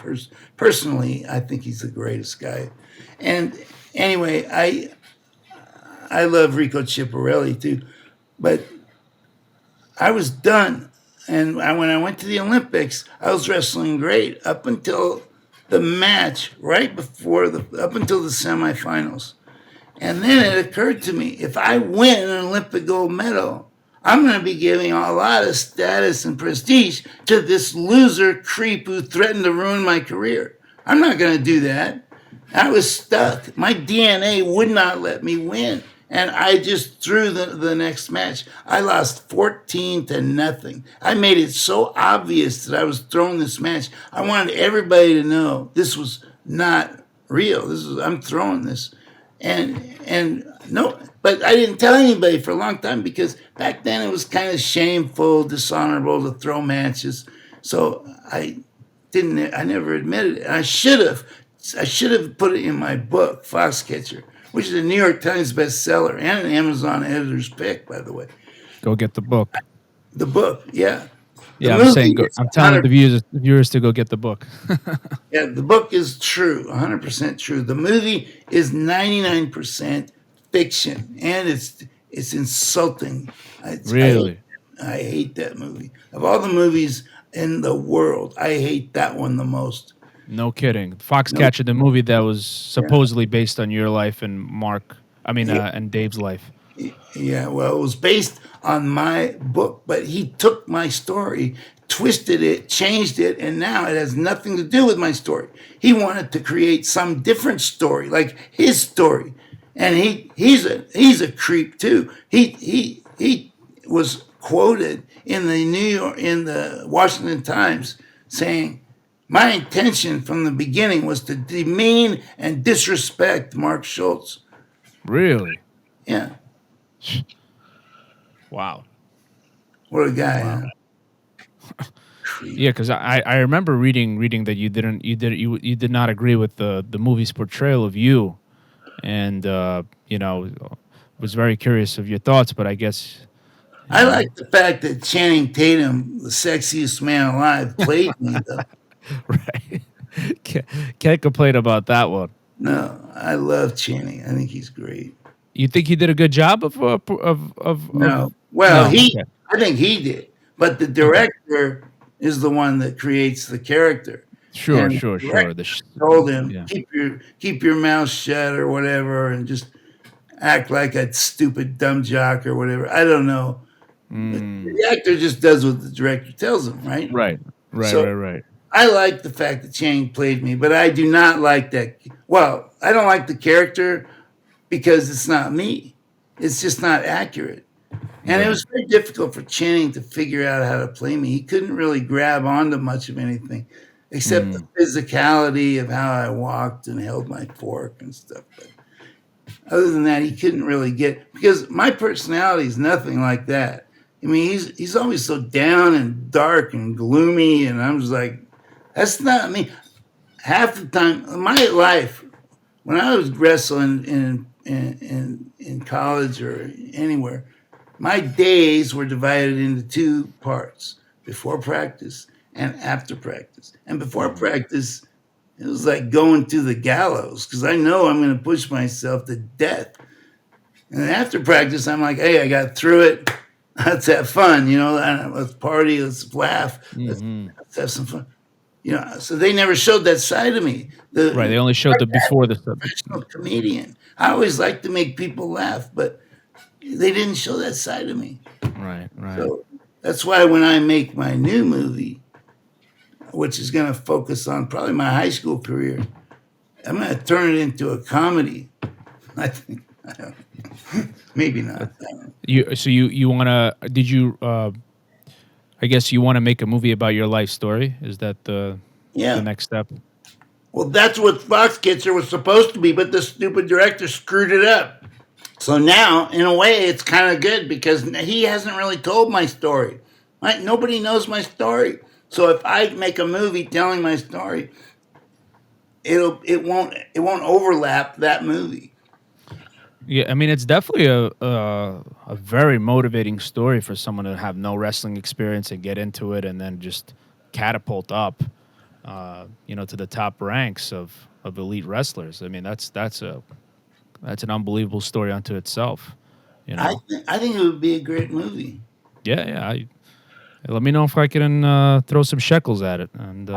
S2: Personally, I think he's the greatest guy. And anyway, I love Rico Chiapparelli too, but I was done. And when I went to the Olympics, I was wrestling great up until the match, up until the semifinals. And then it occurred to me, if I win an Olympic gold medal, I'm going to be giving a lot of status and prestige to this loser creep who threatened to ruin my career. I'm not going to do that. I was stuck. My DNA would not let me win. And I just threw the next match. I lost 14-0. I made it so obvious that I was throwing this match. I wanted everybody to know this was not real. I'm throwing this. And no, but I didn't tell anybody for a long time because back then it was kind of shameful, dishonorable to throw matches. So I never admitted it. I should have put it in my book, Foxcatcher, which is a New York Times bestseller and an Amazon editor's pick, by the way.
S1: Go get the book.
S2: The book, yeah.
S1: Yeah, I'm telling the viewers to go get the book.
S2: Yeah, the book is true, 100% true. The movie is 99% fiction, and it's insulting.
S1: Really?
S2: I hate that movie. Of all the movies in the world, I hate that one the most.
S1: No kidding. Foxcatcher, the movie that was supposedly based on your life and and Dave's life.
S2: Yeah, well, it was based on my book, but he took my story, twisted it, changed it, and now it has nothing to do with my story. He wanted to create some different story, like his story, and he's a creep too. He was quoted in the Washington Times saying, "My intention from the beginning was to demean and disrespect Mark Schultz."
S1: Really?
S2: Yeah.
S1: Wow.
S2: What a guy.
S1: Wow.
S2: Huh?
S1: Yeah, because I remember reading that you did not agree with the movie's portrayal of you, and was very curious of your thoughts. But I guess you
S2: I
S1: know,
S2: like the fact that Channing Tatum, the sexiest man alive, played me though.
S1: right? can't, can't complain about that one.
S2: No, I love Channing. I think he's great.
S1: You think he did a good job of
S2: No, well,
S1: no? Okay,
S2: I think he did, but the
S1: okay,
S2: director is the one that creates the character,
S1: sure,
S2: and
S1: sure,
S2: the
S1: sure.
S2: director told him
S1: Yeah.
S2: keep your mouth shut or whatever, and just act like a stupid dumb jock or whatever. I don't know.
S1: Mm,
S2: The actor just does what the director tells him, right?
S1: right, right,
S2: So
S1: right, right.
S2: I like the fact that Chang played me, but I do not like that. Well, I don't like the character because it's not me. It's just not accurate. And it
S1: Right.
S2: was very difficult for Channing to figure out how to play me. He couldn't really grab onto much of anything except the
S1: Mm,
S2: physicality of how I walked and held my fork and stuff. But other than that, he couldn't really get because my personality is nothing like that. I mean, he's always so down and dark and gloomy, and I'm just like, that's not me. Half the time, in my life, when I was wrestling in college or anywhere, my days were divided into two parts: before practice and after practice. And before
S1: mhm.
S2: practice, it was like going to the gallows because I know I'm going to push myself to death. And after practice, I'm like, hey, I got through it. Let's have fun, let's party, let's laugh, let's have some fun. So they never showed that side of me.
S1: Right.
S2: The
S1: They only showed the before the stuff.
S2: professional comedian. I always like to make people laugh, but they didn't show that side of me.
S1: Right. Right.
S2: So that's why when I make my new movie, which is going to focus on probably my high school career, I'm going to turn it into a comedy. I think. I don't know. Maybe not. I don't know.
S1: You wanna? Did you? I guess you want to make a movie about your life story. Is that the
S2: Yeah.
S1: next step?
S2: Well, that's what Foxcatcher was supposed to be, but the stupid director screwed it up. So now, in a way, it's kind of good because he hasn't really told my story. Right? Nobody knows my story. So if I make a movie telling my story, it won't overlap that movie.
S1: Yeah, I mean, it's definitely a very motivating story for someone to have no wrestling experience and get into it, and then just catapult up, to the top ranks of elite wrestlers. I mean, that's an unbelievable story unto itself. You know.
S2: I think it would be a great movie.
S1: Yeah, yeah. Let me know if I can throw some shekels at it. And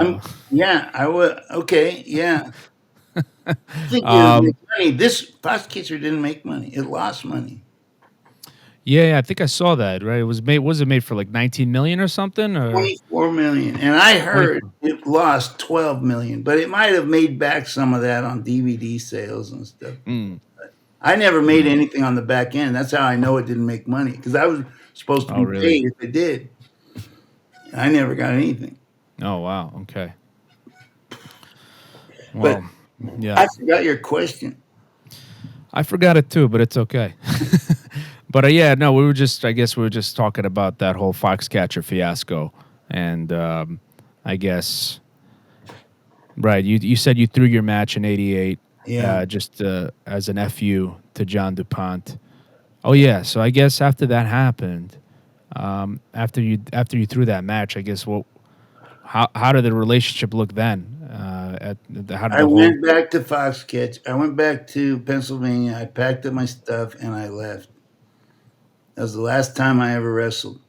S2: Yeah, I would. Okay, yeah. I think it would
S1: um,
S2: make money. This Foxcatcher didn't make money. It lost money.
S1: yeah, yeah, I think I saw that. Right, it was made. Was it made for like 19 million or something? Or
S2: 24 million. And I heard
S1: 24?
S2: it lost 12 million, but it might have made back some of that on DVD sales and stuff.
S1: Mm,
S2: I never made
S1: right.
S2: anything on the back end. That's how I know it didn't make money because I was supposed to
S1: Oh,
S2: be
S1: really?
S2: paid if it did. I never got anything.
S1: Oh, wow. Okay.
S2: But
S1: Well, yeah.
S2: I forgot your question.
S1: I forgot it too, but it's okay. But yeah, no, we were just. I guess we were just talking about that whole Foxcatcher fiasco, and I guess right. You said you threw your match in '88,
S2: Yeah.
S1: just as an fu to John DuPont. Oh yeah, so I guess after that happened, after you threw that match, I guess how did the relationship look then? How did
S2: I
S1: the whole
S2: went back to Foxcatcher. I went back to Pennsylvania. I packed up my stuff and I left. That was the last time I ever wrestled.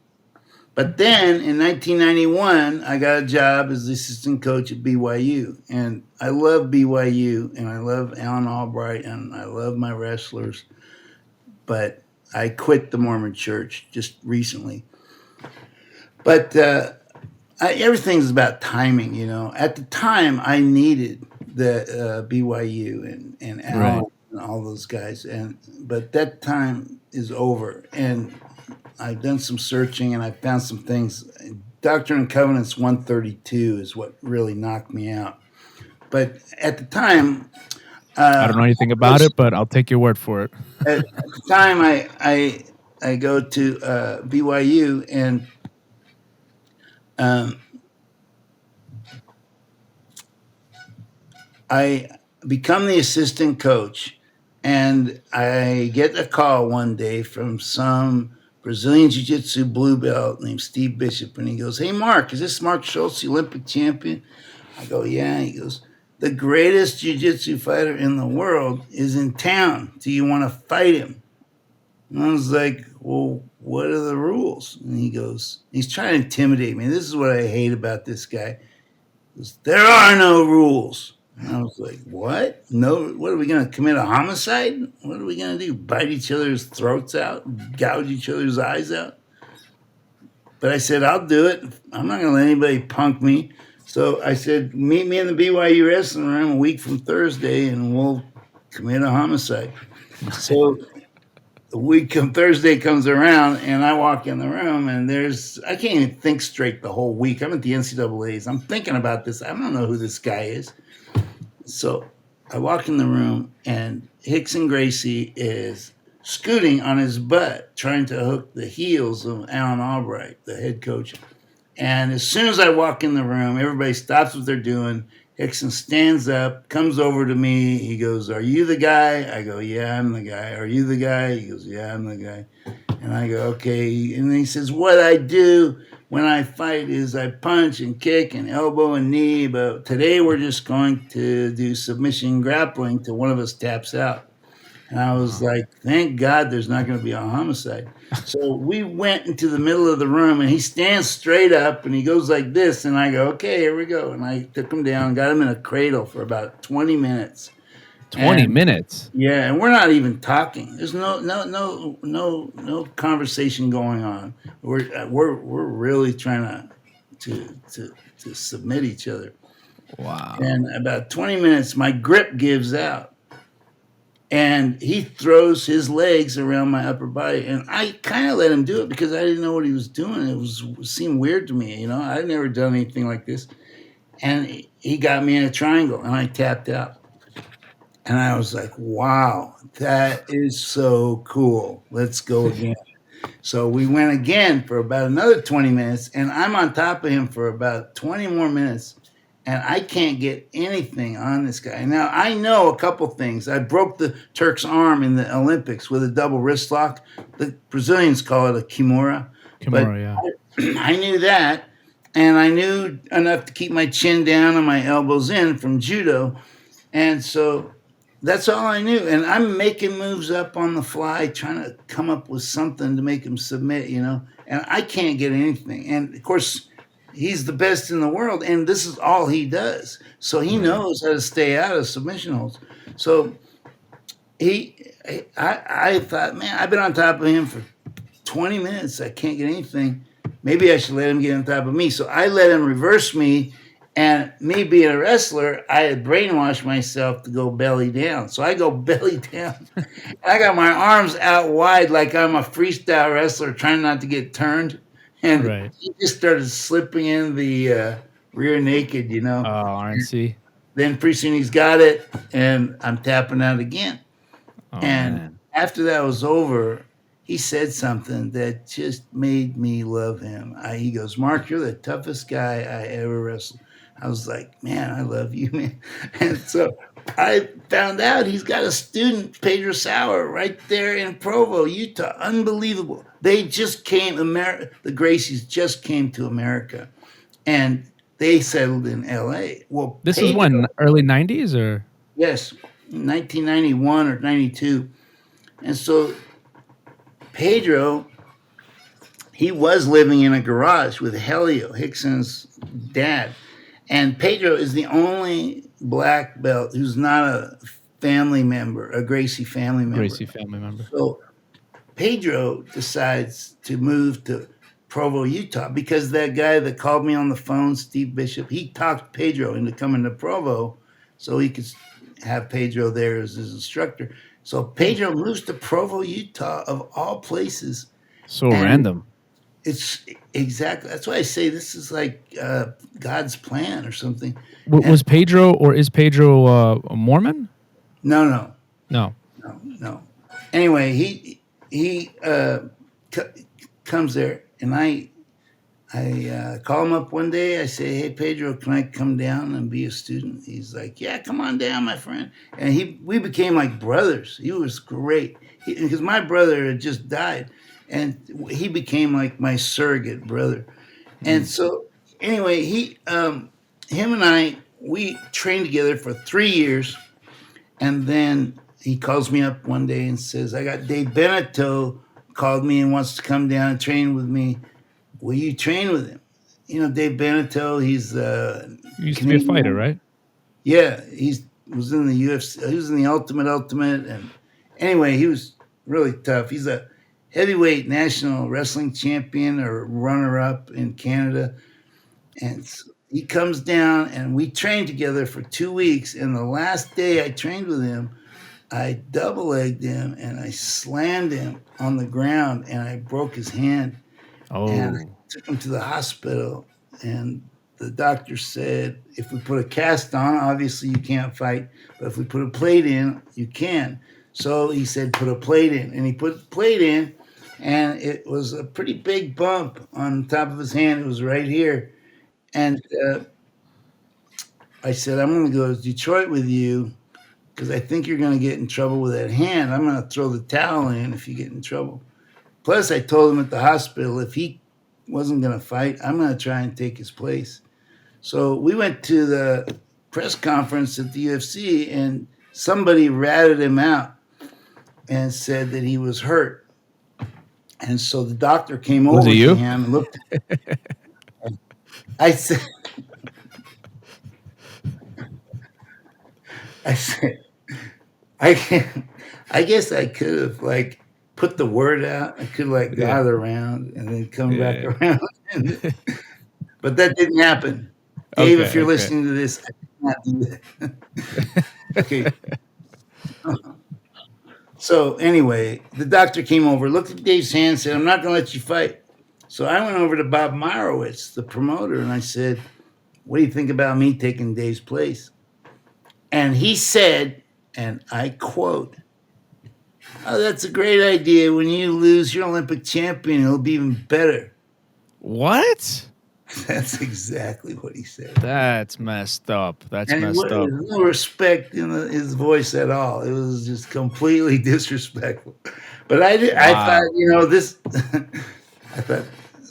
S2: But then in 1991, I got a job as the assistant coach at BYU. And I love BYU and I love Alan Albright and I love my wrestlers. But I quit the Mormon church just recently. But everything's about timing, At the time, I needed the BYU and
S1: right?
S2: Alan and all those guys. But that time is over. And I've done some searching and I found some things. Doctrine and Covenants 132 is what really knocked me out. But at the time,
S1: I don't know anything about it, but I'll take your word for it.
S2: I go to BYU and um, I become the assistant coach, and I get a call one day from some Brazilian jiu-jitsu blue belt named Steve Bishop, and he goes, "Hey, Mark, is this Mark Schultz, the Olympic champion?" I go, "Yeah." He goes, "The greatest jiu-jitsu fighter in the world is in town. Do you want to fight him?" And I was like, "Well, what are the rules?" And he goes, he's trying to intimidate me. This is what I hate about this guy. He goes, "There are no rules." And I was like, "What? No, what are we going to commit a homicide? What are we going to do? Bite each other's throats out? Gouge each other's eyes out?" But I said, "I'll do it. I'm not going to let anybody punk me." So I said, "Meet me in the BYU wrestling room a week from Thursday and we'll commit a homicide." So the week of Thursday comes around and I walk in the room and I can't even think straight the whole week. I'm at the NCAAs. I'm thinking about this. I don't know who this guy is. So I walk in the room and Rickson Gracie is scooting on his butt, trying to hook the heels of Alan Albright, the head coach. And as soon as I walk in the room, everybody stops what they're doing. Rickson stands up, comes over to me. He goes, "Are you the guy?" I go, "Yeah, I'm the guy." "Are you the guy?" He goes, "Yeah, I'm the guy." And I go, "Okay." And then he says, "What I do when I fight is I punch and kick and elbow and knee, but today we're just going to do submission grappling till one of us taps out." And I was like, "Thank God there's not going to be a homicide." So we went into the middle of the room and he stands straight up and he goes like this. And I go, "Okay, here we go." And I took him down, got him in a cradle for about 20 minutes.
S1: 20
S2: And
S1: minutes.
S2: yeah, and we're not even talking. There's no conversation going on. We're really trying to submit each other.
S1: Wow.
S2: And about 20 minutes, my grip gives out. And he throws his legs around my upper body, and I kind of let him do it because I didn't know what he was doing. It seemed weird to me, I'd never done anything like this. And he got me in a triangle, and I tapped out. And I was like, "Wow, that is so cool. Let's go again." So we went again for about another 20 minutes, and I'm on top of him for about 20 more minutes. And I can't get anything on this guy. Now, I know a couple things. I broke the Turk's arm in the Olympics with a double wrist lock. The Brazilians call it a kimura. But
S1: Kimura, yeah.
S2: I knew that, and I knew enough to keep my chin down and my elbows in from judo. And so that's all I knew. And I'm making moves up on the fly, trying to come up with something to make him submit, and I can't get anything. And of course, he's the best in the world, and this is all he does. So he knows how to stay out of submission holds. So I thought, man, I've been on top of him for 20 minutes. I can't get anything. Maybe I should let him get on top of me. So I let him reverse me. And me being a wrestler, I had brainwashed myself to go belly down. So I go belly down. I got my arms out wide like I'm a freestyle wrestler trying not to get turned. And
S1: Right.
S2: he just started slipping in the rear naked,
S1: Oh, RNC.
S2: Then pretty soon he's got it, and I'm tapping out again.
S1: Oh,
S2: And
S1: man.
S2: after that was over, he said something that just made me love him. He goes, "Mark, you're the toughest guy I ever wrestled." I was like, "Man, I love you, man." And so I found out he's got a student, Pedro Sauer, right there in Provo, Utah. Unbelievable. They just came, the Gracies just came to America, and they settled in L.A. Well,
S1: This is
S2: Pedro,
S1: when? Early 90s or?
S2: yes, 1991 or 92. And so Pedro, he was living in a garage with Helio, Rickson's dad. And Pedro is the only black belt who's not a family member, a Gracie family member.
S1: Gracie family member.
S2: So Pedro decides to move to Provo, Utah, because that guy that called me on the phone, Steve Bishop, he talked Pedro into coming to Provo so he could have Pedro there as his instructor. So Pedro moves to Provo, Utah, of all places.
S1: So
S2: And
S1: random.
S2: it's exactly, that's why I say this is like God's plan or something.
S1: Was Pedro or is Pedro a Mormon?
S2: No.
S1: No.
S2: Anyway, he comes there, and I I call him up one day. I say, "Hey Pedro, can I come down and be a student?" He's like, "Yeah, come on down, my friend." And we became like brothers. He was great because my brother had just died, and he became like my surrogate brother. And so anyway, him and I, we trained together for 3 years, and then he calls me up one day and says, "I got Dave Beneteau called me and wants to come down and train with me. Will you train with him?" You know, Dave Beneteau, he's
S1: You used to be a fighter,
S2: Canadian.
S1: right?
S2: Yeah, he was in the UFC. He was in the Ultimate. And anyway, he was really tough. He's a heavyweight national wrestling champion or runner up in Canada. And so he comes down and we trained together for 2 weeks. And the last day I trained with him, I double legged him and I slammed him on the ground and I broke his hand. And I
S1: Oh,
S2: took him to the hospital, and the doctor said, if we put a cast on, obviously you can't fight, but if we put a plate in, you can. So he said, put a plate in, and he put the plate in, and it was a pretty big bump on top of his hand. It was right here, and I said, I'm going to go to Detroit with you because I think you're going to get in trouble with that hand. I'm going to throw the towel in if you get in trouble. Plus, I told him at the hospital if he wasn't going to fight, I'm going to try and take his place. So we went to the press conference at the UFC, and somebody ratted him out and said that he was hurt. And so the doctor came
S1: was it
S2: over to
S1: you?
S2: him and looked. I said, I said, I guess I could have like put the word out. I could have like
S1: Yeah,
S2: got around and then come back
S1: yeah.
S2: around. But that didn't happen. Dave, if
S1: Okay,
S2: you're
S1: okay.
S2: listening to this, I did not do that. Okay. So anyway, the doctor came over, looked at Dave's hand, and said, "I'm not going to let you fight." So I went over to Bob Meyerowitz, the promoter, and I said, "What do you think about me taking Dave's place?" And he said, and I quote, "Oh, that's a great idea. When you lose your Olympic champion, it'll be even better."
S1: What?
S2: That's exactly what he said.
S1: That's messed up. That's
S2: And
S1: messed up.
S2: no respect in his voice at all. It was just completely disrespectful. But I thought,
S1: Wow.
S2: this, I thought,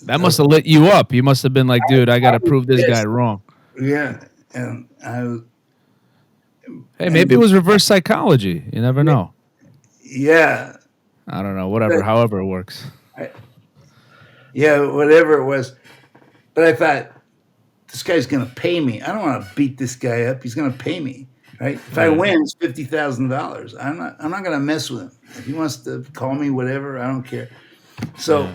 S1: That must have lit you up. You must have been like, dude, I got
S2: I
S1: to
S2: was
S1: prove this guy
S2: pissed.
S1: wrong.
S2: Yeah. And I was,
S1: Hey, maybe it
S2: and
S1: was reverse psychology. You never know.
S2: yeah,
S1: I don't know. Whatever.
S2: but
S1: However it works.
S2: I, yeah, whatever it was. But I thought, this guy's going to pay me. I don't want to beat this guy up. He's going to pay me, right? If I
S1: Right.
S2: win, it's $50,000. I'm not going to mess with him. If he wants to call me whatever, I don't care. So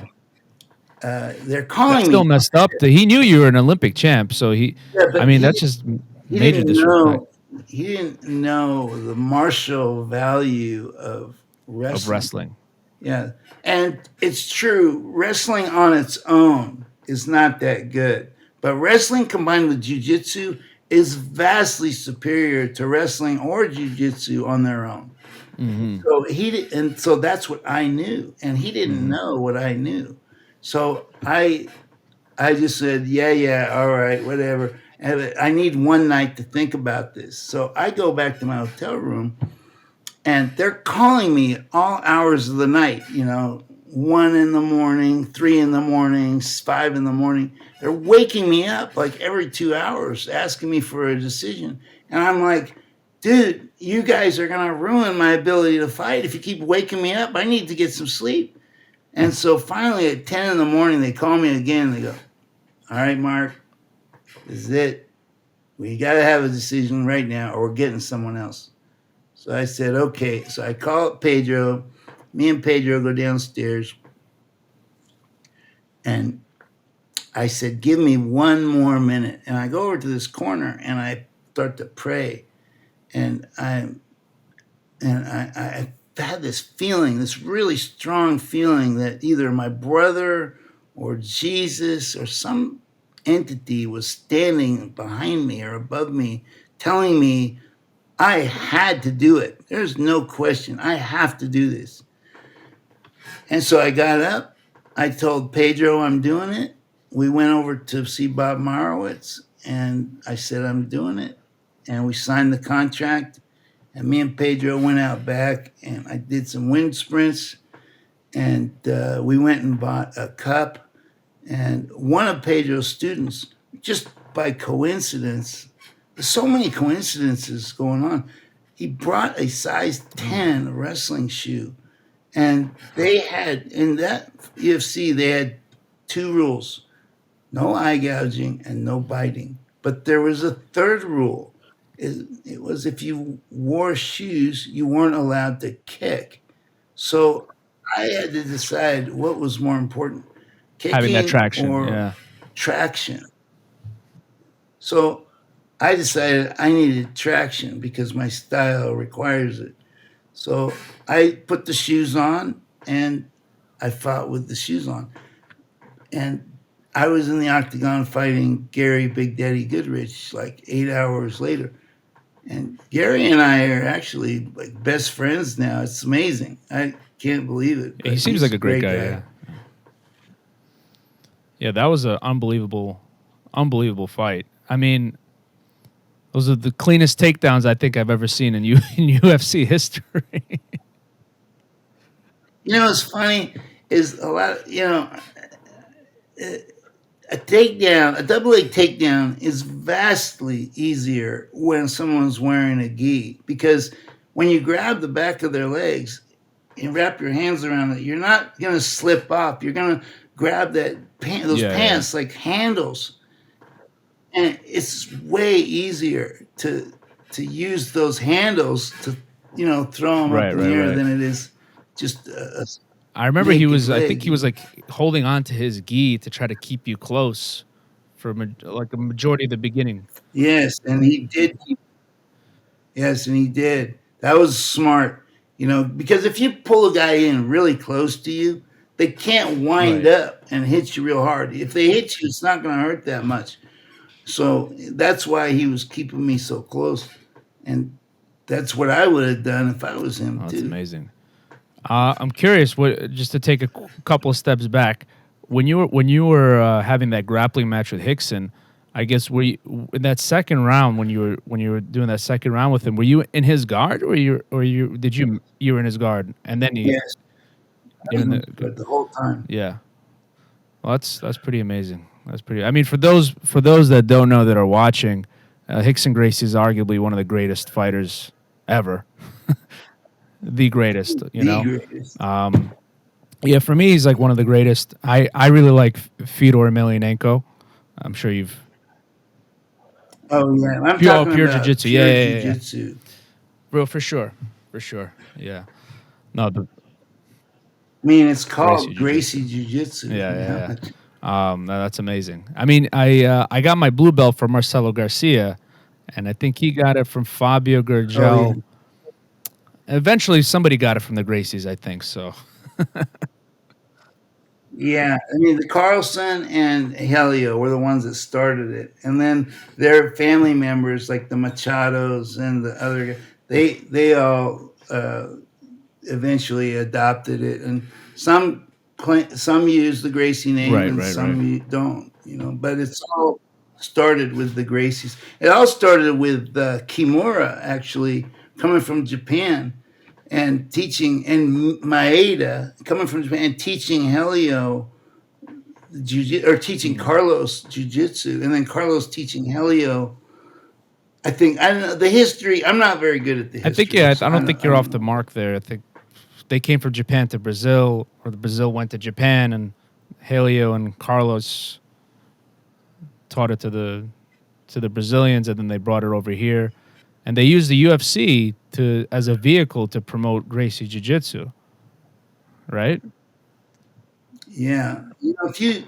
S1: Yeah.
S2: they're
S1: That's
S2: calling
S1: still
S2: me.
S1: messed up. He knew you were an Olympic champ, so
S2: Yeah,
S1: I
S2: but
S1: mean, that's just
S2: he
S1: major
S2: didn't
S1: disrespect
S2: know. He didn't know the martial value of
S1: of
S2: wrestling.
S1: wrestling.
S2: Yeah, and it's true. Wrestling on its own is not that good, but wrestling combined with jujitsu is vastly superior to wrestling or jujitsu on their own.
S1: Hmm.
S2: So and so that's what I knew, and he didn't
S1: Hmm.
S2: know what I knew. So I just said, yeah, yeah, all right, whatever. And I need one night to think about this. So I go back to my hotel room, and they're calling me all hours of the night, 1 in the morning, 3 in the morning, 5 in the morning. They're waking me up like every 2 hours, asking me for a decision. And I'm like, dude, you guys are going to ruin my ability to fight if you keep waking me up. I need to get some sleep. And so finally at 10 in the morning, they call me again. They go, all right, Mark, this is it. We got to have a decision right now or we're getting someone else. So I said, okay. So I call up Pedro. Me and Pedro go downstairs. And I said, give me one more minute. And I go over to this corner and I start to pray. And I had this feeling, this really strong feeling that either my brother or Jesus or some entity was standing behind me or above me, telling me I had to do it. There's no question. I have to do this. And so I got up. I told Pedro I'm doing it. we went over to see Bob Marowitz, and I said, I'm doing it. And we signed the contract. And me and Pedro went out back, and I did some wind sprints. And we went and bought a cup. And one of Pedro's students, just by coincidence, there's so many coincidences going on. He brought a size 10 wrestling shoe. And they had, in that UFC, they had two rules: no eye gouging and no biting. But there was a third rule. It was if you wore shoes, you weren't allowed to kick. So I had to decide what was more important,
S1: Having that
S2: kicking
S1: traction.
S2: or
S1: Yeah.
S2: traction. So I decided I needed traction because my style requires it. So I put the shoes on and I fought with the shoes on. And I was in the octagon fighting Gary Big Daddy Goodrich like 8 hours later. And Gary and I are actually like best friends now. It's amazing. I can't believe it.
S1: He seems like a great guy. Yeah. Yeah, that was an unbelievable fight. I mean, those are the cleanest takedowns I think I've ever seen in UFC history.
S2: You know what's funny is a lot of, a takedown, a double leg takedown is vastly easier when someone's wearing a gi, because when you grab the back of their legs and wrap your hands around it, you're not going to slip up. You're going to grab those pants like handles. And it's way easier to use those handles to, throw them up in the air than it is just
S1: I remember I think he was
S2: leg.
S1: like holding on to his gi to try to keep you close for like a majority of the beginning.
S2: Yes, and he did. Yes, and he did. That was smart, because if you pull a guy in really close to you, they can't wind up and hit you real hard. If they hit you, it's not going to hurt that much. So that's why he was keeping me so close, and that's what I would have done if I was him
S1: That's
S2: too.
S1: amazing. I'm curious. Just to take a couple of steps back, when you were having that grappling match with Rickson, I guess were you in that second round when you were doing that second round with him? Were you in his guard, or you were in his guard, and then you?
S2: Yes, but the whole time.
S1: Yeah. Well, that's pretty amazing. That's pretty. I mean, for those that don't know that are watching, Rickson Gracie is arguably one of the greatest fighters ever. The greatest,
S2: Greatest.
S1: Yeah, for me, he's like one of the greatest. I really like Fedor Emelianenko. I'm sure you've
S2: Oh yeah, I'm talking
S1: pure
S2: about
S1: jiu-jitsu.
S2: pure
S1: Yeah.
S2: jiu-jitsu.
S1: Bro, for sure. Yeah. No, the
S2: I mean, it's called
S1: Gracie
S2: Gracie Jiu-Jitsu.
S1: Yeah. No, that's amazing. I mean, I got my blue belt from Marcelo Garcia, and I think he got it from Fabio Gurgel.
S2: Oh, yeah.
S1: Eventually, somebody got it from the Gracies, I think. So,
S2: Yeah, I mean, the Carlson and Helio were the ones that started it, and then their family members, like the Machados and the other, they all eventually adopted it, and some use the Gracie name, and some don't. But it's all started with the Gracies. It all started with Kimura, actually coming from Japan and teaching, and Maeda coming from Japan and teaching Helio teaching Carlos jiu-jitsu, and then Carlos teaching Helio. I don't know the history. I'm not very good at the history.
S1: I don't think you're off the mark there. I think they came from Japan to Brazil, or the Brazil went to Japan, and Helio and Carlos taught it to the Brazilians, and then they brought it over here, and they used the UFC as a vehicle to promote Gracie Jiu-Jitsu, right?
S2: Yeah, if you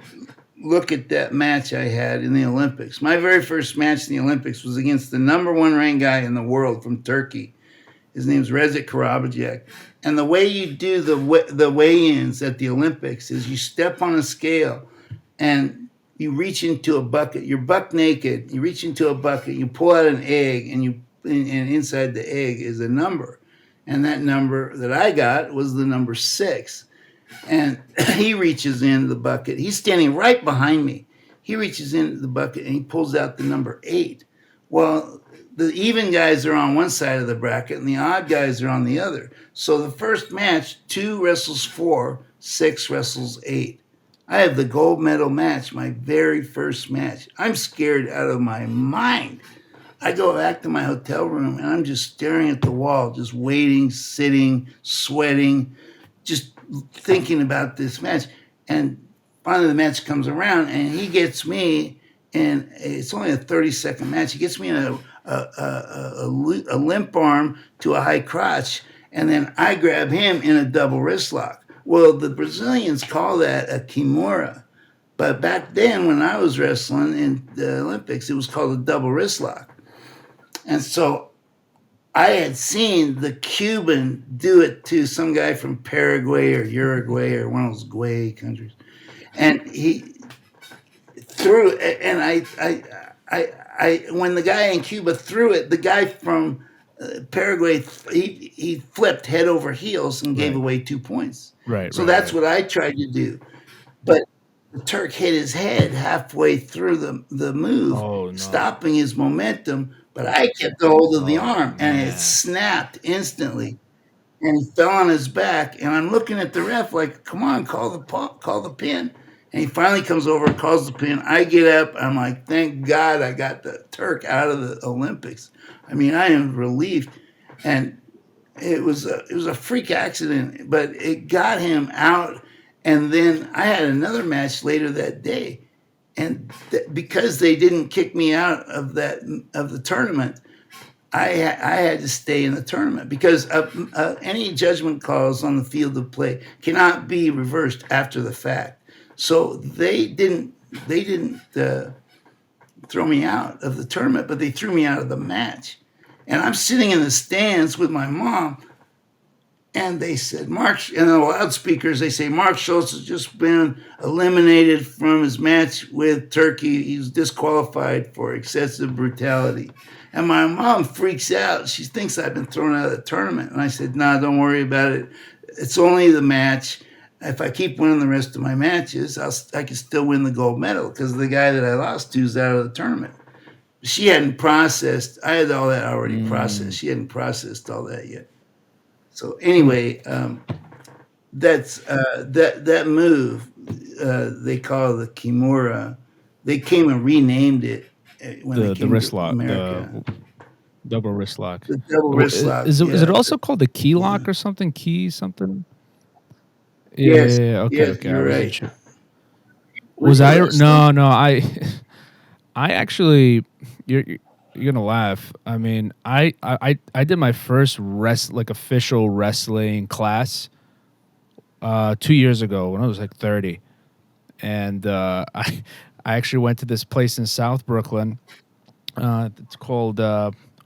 S2: look at that match I had in the Olympics, my very first match in the Olympics was against the number one ranked guy in the world from Turkey. His name's Reza Karabajak. And the way you do the weigh-ins at the Olympics is you step on a scale and you reach into a bucket. You're buck naked. You reach into a bucket. You pull out an egg, and inside the egg is a number. And that number that I got was the number 6. And he reaches into the bucket. He's standing right behind me. he reaches into the bucket and he pulls out the number 8. Well, the even guys are on one side of the bracket and the odd guys are on the other. So the first match, 2 wrestles 4, 6 wrestles 8. I have the gold medal match, my very first match. I'm scared out of my mind. I go back to my hotel room and I'm just staring at the wall, just waiting, sitting, sweating, just thinking about this match. And finally the match comes around and he gets me, and it's only a 30-second match. He gets me in a limp arm to a high crotch, and then I grab him in a double wrist lock. Well, the Brazilians call that a kimura. But back then, when I was wrestling in the Olympics, it was called a double wrist lock. And so I had seen the Cuban do it to some guy from Paraguay or Uruguay or one of those Guay countries. And he threw it, and I when the guy in Cuba threw it, the guy from Paraguay, he flipped head over heels and gave away 2 points.
S1: Right.
S2: So that's what I tried to do. But the Turk hit his head halfway through the move,
S1: Oh, no.
S2: stopping his momentum. But I kept a hold of the arm, and
S1: man.
S2: it snapped instantly. And he fell on his back. And I'm looking at the ref like, come on, call the pin. And he finally comes over and calls the pin. I get up. I'm like, thank God I got the Turk out of the Olympics. I mean, I am relieved. And it was a freak accident, but it got him out. And then I had another match later that day. And because they didn't kick me out of the tournament, I had to stay in the tournament because any judgment calls on the field of play cannot be reversed after the fact. So they didn't throw me out of the tournament, but they threw me out of the match. And I'm sitting in the stands with my mom, and they said, in the loudspeakers, they say, Mark Schultz has just been eliminated from his match with Turkey. He's disqualified for excessive brutality. And my mom freaks out. She thinks I've been thrown out of the tournament. And I said, nah, don't worry about it. It's only the match. If I keep winning the rest of my matches, I can still win the gold medal because the guy that I lost to is out of the tournament. She hadn't processed. I had all that already processed. She hadn't processed all that yet. So anyway, that's that move they call the kimura. They came and renamed it when they came
S1: The wrist
S2: to
S1: lock,
S2: America.
S1: the double wrist lock.
S2: The double wrist lock.
S1: Is it also called the key lock or something? Key something? Yeah.
S2: Yes.
S1: Okay.
S2: Yes,
S1: Okay.
S2: you're
S1: I wasn't
S2: right.
S1: sure.
S2: Were
S1: Was
S2: you
S1: I?
S2: wrestling?
S1: No. I actually. You're gonna laugh. I mean, I did my first official wrestling class 2 years ago when I was like 30, and I actually went to this place in South Brooklyn. It's called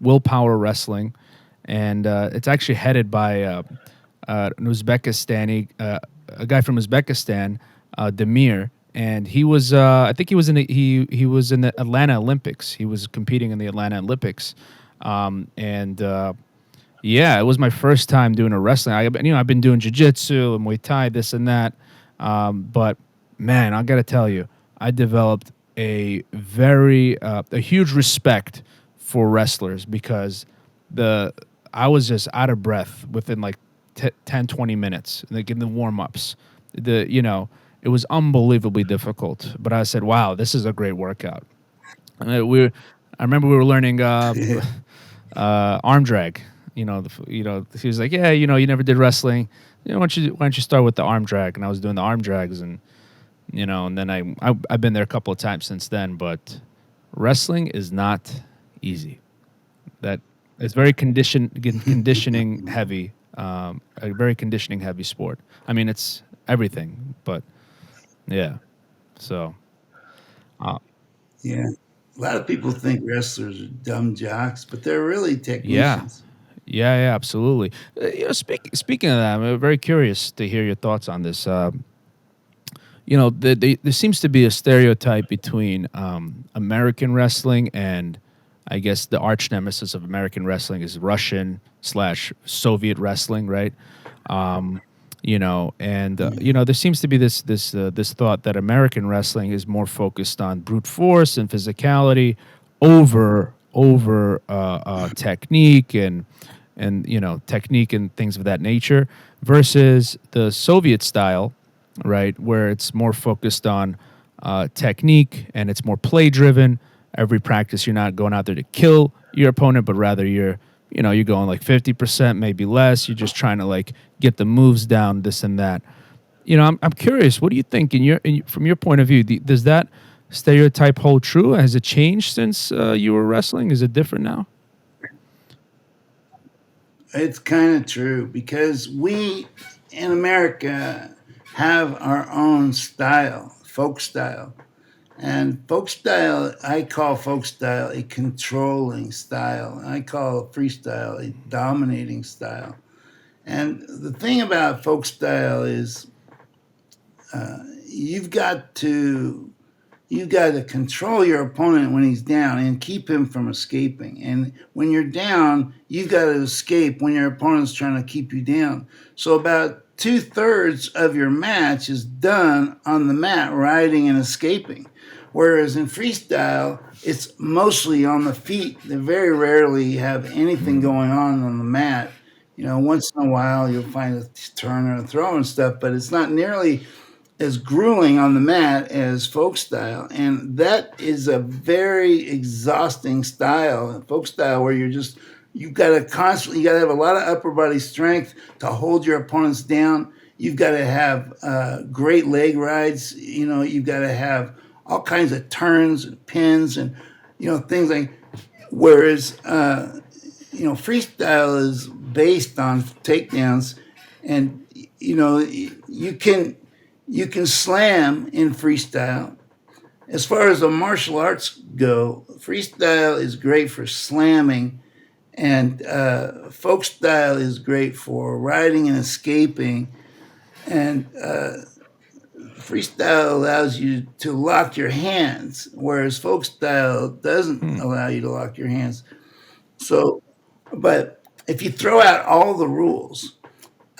S1: Willpower Wrestling, and it's actually headed by an Uzbekistani, a guy from Uzbekistan, Demir, and he was I think he was in he was in the Atlanta Olympics. He was competing in the Atlanta Olympics, and yeah, it was my first time doing a wrestling. I've been doing jiu-jitsu and Muay Thai, this and that, but man, I got to tell you, I developed a huge respect for wrestlers because I was just out of breath within like 10, 20 minutes, like in the warm-ups. It was unbelievably difficult, but I said, wow, this is a great workout. And I remember we were learning arm drag. He was like, yeah, you never did wrestling. Why don't you start with the arm drag? And I was doing the arm drags, and and then I've been there a couple of times since then. But wrestling is not easy. That it's very conditioning heavy, a very conditioning heavy sport. I mean, it's everything, but yeah. So
S2: Yeah. A lot of people think wrestlers are dumb jocks, but they're really
S1: yeah.
S2: technicians.
S1: Yeah, absolutely. Speaking of that, I'm very curious to hear your thoughts on this. There seems to be a stereotype between American wrestling and, I guess, the arch nemesis of American wrestling is Russian/Soviet wrestling, right? And there seems to be this thought that American wrestling is more focused on brute force and physicality over technique and technique and things of that nature versus the Soviet style, right, where it's more focused on technique and it's more play driven. Every practice, you're not going out there to kill your opponent, but rather you're going like 50%, maybe less. You're just trying to like get the moves down, this and that. I'm curious. What do you think from your point of view? Does that stereotype hold true? Has it changed since you were wrestling? Is it different now?
S2: It's kind of true because we in America have our own style, folk style. And folk style, I call folk style a controlling style. I call freestyle a dominating style. And the thing about folk style is you've got to you got to control your opponent when he's down and keep him from escaping. And when you're down, you've got to escape when your opponent's trying to keep you down. So about 2/3 of your match is done on the mat, riding and escaping. Whereas in freestyle, it's mostly on the feet. They very rarely have anything going on the mat. Once in a while you'll find a turn or a throw and stuff, but it's not nearly as grueling on the mat as folk style. And that is a very exhausting style, folk style, where you've got to have a lot of upper body strength to hold your opponents down. You've got to have great leg rides. You've got to have all kinds of turns and pins and, things like, whereas, freestyle is based on takedowns and, you can slam in freestyle. As far as the martial arts go, freestyle is great for slamming, and folk style is great for riding and escaping. And freestyle allows you to lock your hands, whereas folk style doesn't allow you to lock your hands. So, but if you throw out all the rules,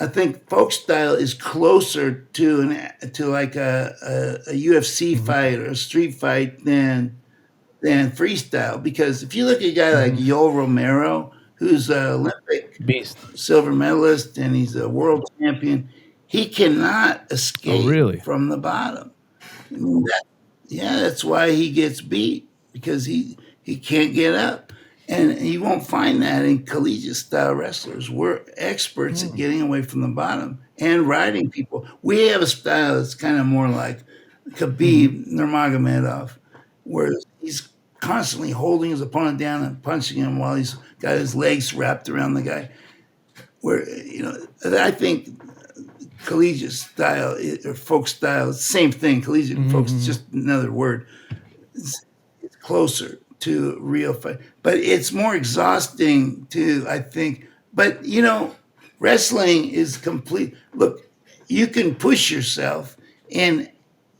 S2: I think folk style is closer to like a UFC fight or a street fight than freestyle. Because if you look at a guy like Yoel Romero, who's an Olympic
S1: Beast.
S2: silver medalist and he's a world champion, he cannot
S1: Oh,
S2: escape
S1: really?
S2: from the bottom. I mean, that's why he gets beat, because he can't get up. And you won't find that in collegiate style wrestlers. We're experts at getting away from the bottom and riding people. We have a style that's kind of more like Khabib Nurmagomedov, where he's constantly holding his opponent down and punching him while he's got his legs wrapped around the guy. Where I think collegiate style or folk style, same thing. Collegiate and folk is just another word. It's closer to real fight, but it's more exhausting too, I think. But wrestling is complete. Look, you can push yourself in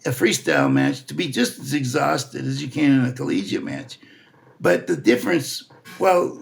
S2: a freestyle match to be just as exhausted as you can in a collegiate match. But the difference, well,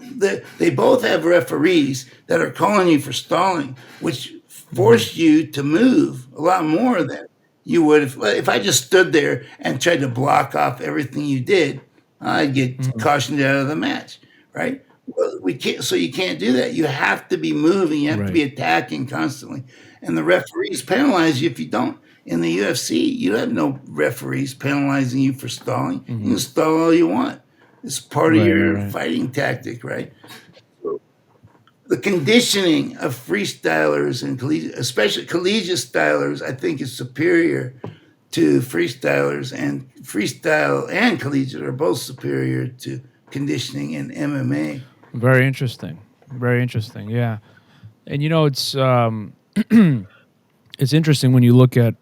S2: they both have referees that are calling you for stalling, which force you to move a lot more than you would if I just stood there and tried to block off everything you did. I'd get cautioned out of the match, right? Well, we can't. So you can't do that. You have to be moving. You have to be attacking constantly, and the referees penalize you if you don't. In the UFC, you have no referees penalizing you for stalling. You can stall all you want. It's part of your fighting tactic, right? The conditioning of freestylers and especially collegiate stylers, I think is superior to freestylers, and freestyle and collegiate are both superior to conditioning in MMA.
S1: Very interesting. Very interesting. Yeah. And it's it's interesting when you look at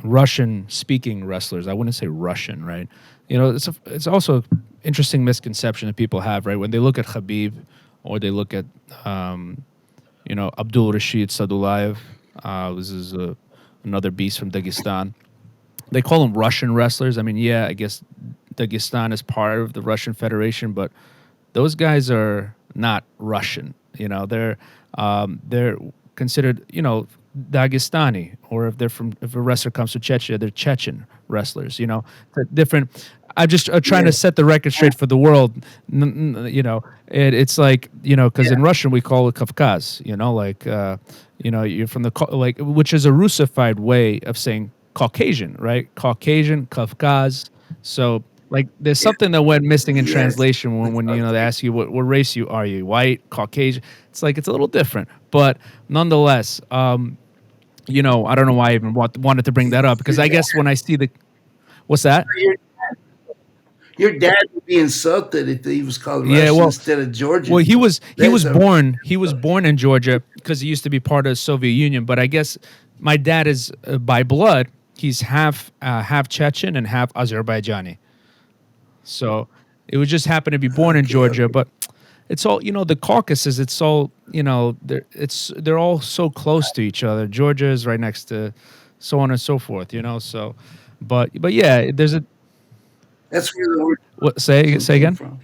S1: Russian speaking wrestlers. I wouldn't say Russian, right? It's also an interesting misconception that people have, right? When they look at Khabib or they look at Abdul Rashid Sadulayev, this is another beast from Dagestan. They call them Russian wrestlers. I mean, yeah, I guess Dagestan is part of the Russian Federation, but those guys are not Russian. They're considered, Dagestani, or if they're from, if a wrestler comes from Chechnya, they're Chechen wrestlers. You know, the different. I'm just trying
S2: Yeah,
S1: to set the record straight for the world. You know, it's like, you know, because
S2: yeah,
S1: in Russian we call it Kavkaz. You know, like you know, you're from the like, which is a Russified way of saying Caucasian, right? Caucasian, Kavkaz. So like, there's
S2: yeah.
S1: something that went missing in
S2: Yes,
S1: translation
S2: the
S1: when you know, they
S2: Caucasian.
S1: ask you what race you are, you white, Caucasian. It's like, it's a little different, but nonetheless, you know, I don't know why I even wanted to bring that up, because
S2: Your
S1: I
S2: dad,
S1: guess when I see the, what's that?
S2: your, your dad would be insulted if he was called
S1: Yeah,
S2: Russian
S1: well,
S2: instead of
S1: well,
S2: Georgian.
S1: he
S2: That's
S1: was
S2: a
S1: born in Georgia, because he used to be part of the Soviet Union. But I guess my dad is, by blood, he's half Chechen and half Azerbaijani. So it would just happen to be born in
S2: okay.
S1: Georgia.
S2: Okay.
S1: But it's all, you know, the Caucasus. It's all, you know, they're all so close to each other. Georgia is right next to, so on and so forth. You know, so, but yeah, there's a,
S2: That's where the word
S1: what,
S2: Caucasian
S1: say
S2: came
S1: again.
S2: from.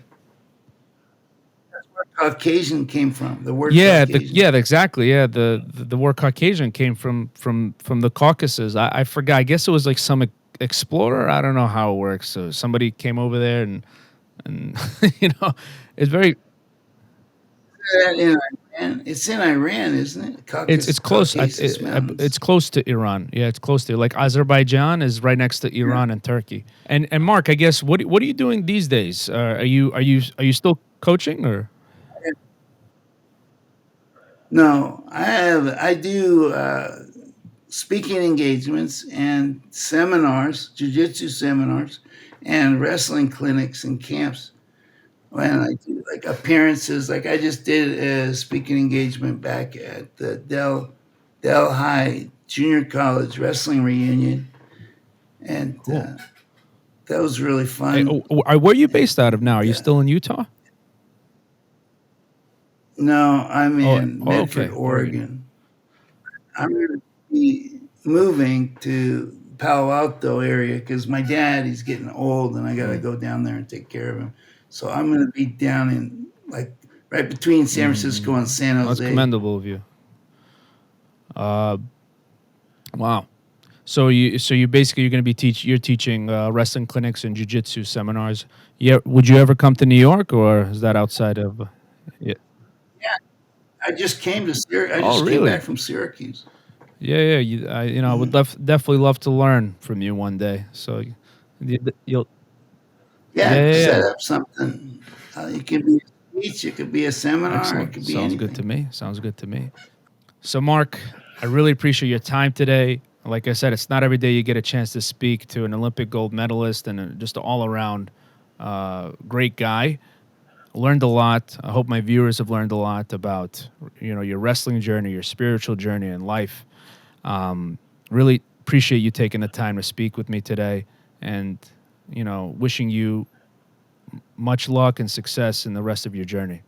S2: That's where Caucasian came from. The word
S1: Yeah,
S2: Caucasian.
S1: exactly. Yeah, the word Caucasian came from the Caucasus. I forgot. I guess it was like some explorer. I don't know how it works. So somebody came over there, and you know, it's very,
S2: In Iran, it's in Iran, isn't it?
S1: it's close.
S2: Caucasus
S1: It's
S2: Mountains.
S1: close to Iran. Yeah, it's close to, like, Azerbaijan is right next to
S2: Yeah.
S1: Iran and Turkey. And Mark, I guess, what are you doing these days? Are you still coaching, or?
S2: No, I do speaking engagements and seminars, jiu-jitsu seminars, and wrestling clinics and camps. When I do like appearances, like I just did a speaking engagement back at the Del High Junior College wrestling reunion, and
S1: Cool.
S2: that was really fun.
S1: Where are you based out of now? Are
S2: And
S1: you still in Utah?
S2: no, I'm in Medford,
S1: Okay, Oregon.
S2: Oregon. I'm going to be moving to Palo Alto area because my dad, he's getting old and I got to
S1: Mm.
S2: go down there and take care of him. So I'm going to be down in like right between San Francisco and San
S1: Well, that's
S2: Jose.
S1: commendable of you. Uh, wow. So you basically, you're going to be you're teaching wrestling clinics and jujitsu seminars. Yeah. Would you ever come to New York, or is that outside of? Yeah.
S2: Yeah, I just came to I
S1: Oh,
S2: just came back
S1: really?
S2: from Syracuse.
S1: Yeah, yeah. I would
S2: Mhm.
S1: definitely love to learn from you one day. So you'll.
S2: Yeah,
S1: Yeah, yeah,
S2: set
S1: yeah.
S2: up something. It could be a speech, it could be a seminar, it
S1: Excellent.
S2: could be
S1: Sounds good to
S2: anything.
S1: me. Sounds good to me. So, Mark, I really appreciate your time today. Like I said, it's not every day you get a chance to speak to an Olympic gold medalist and just an all around great guy. Learned a lot. I hope my viewers have learned a lot about, you know, your wrestling journey, your spiritual journey in life. Really appreciate you taking the time to speak with me today, and, you know, wishing you much luck and success in the rest of your journey.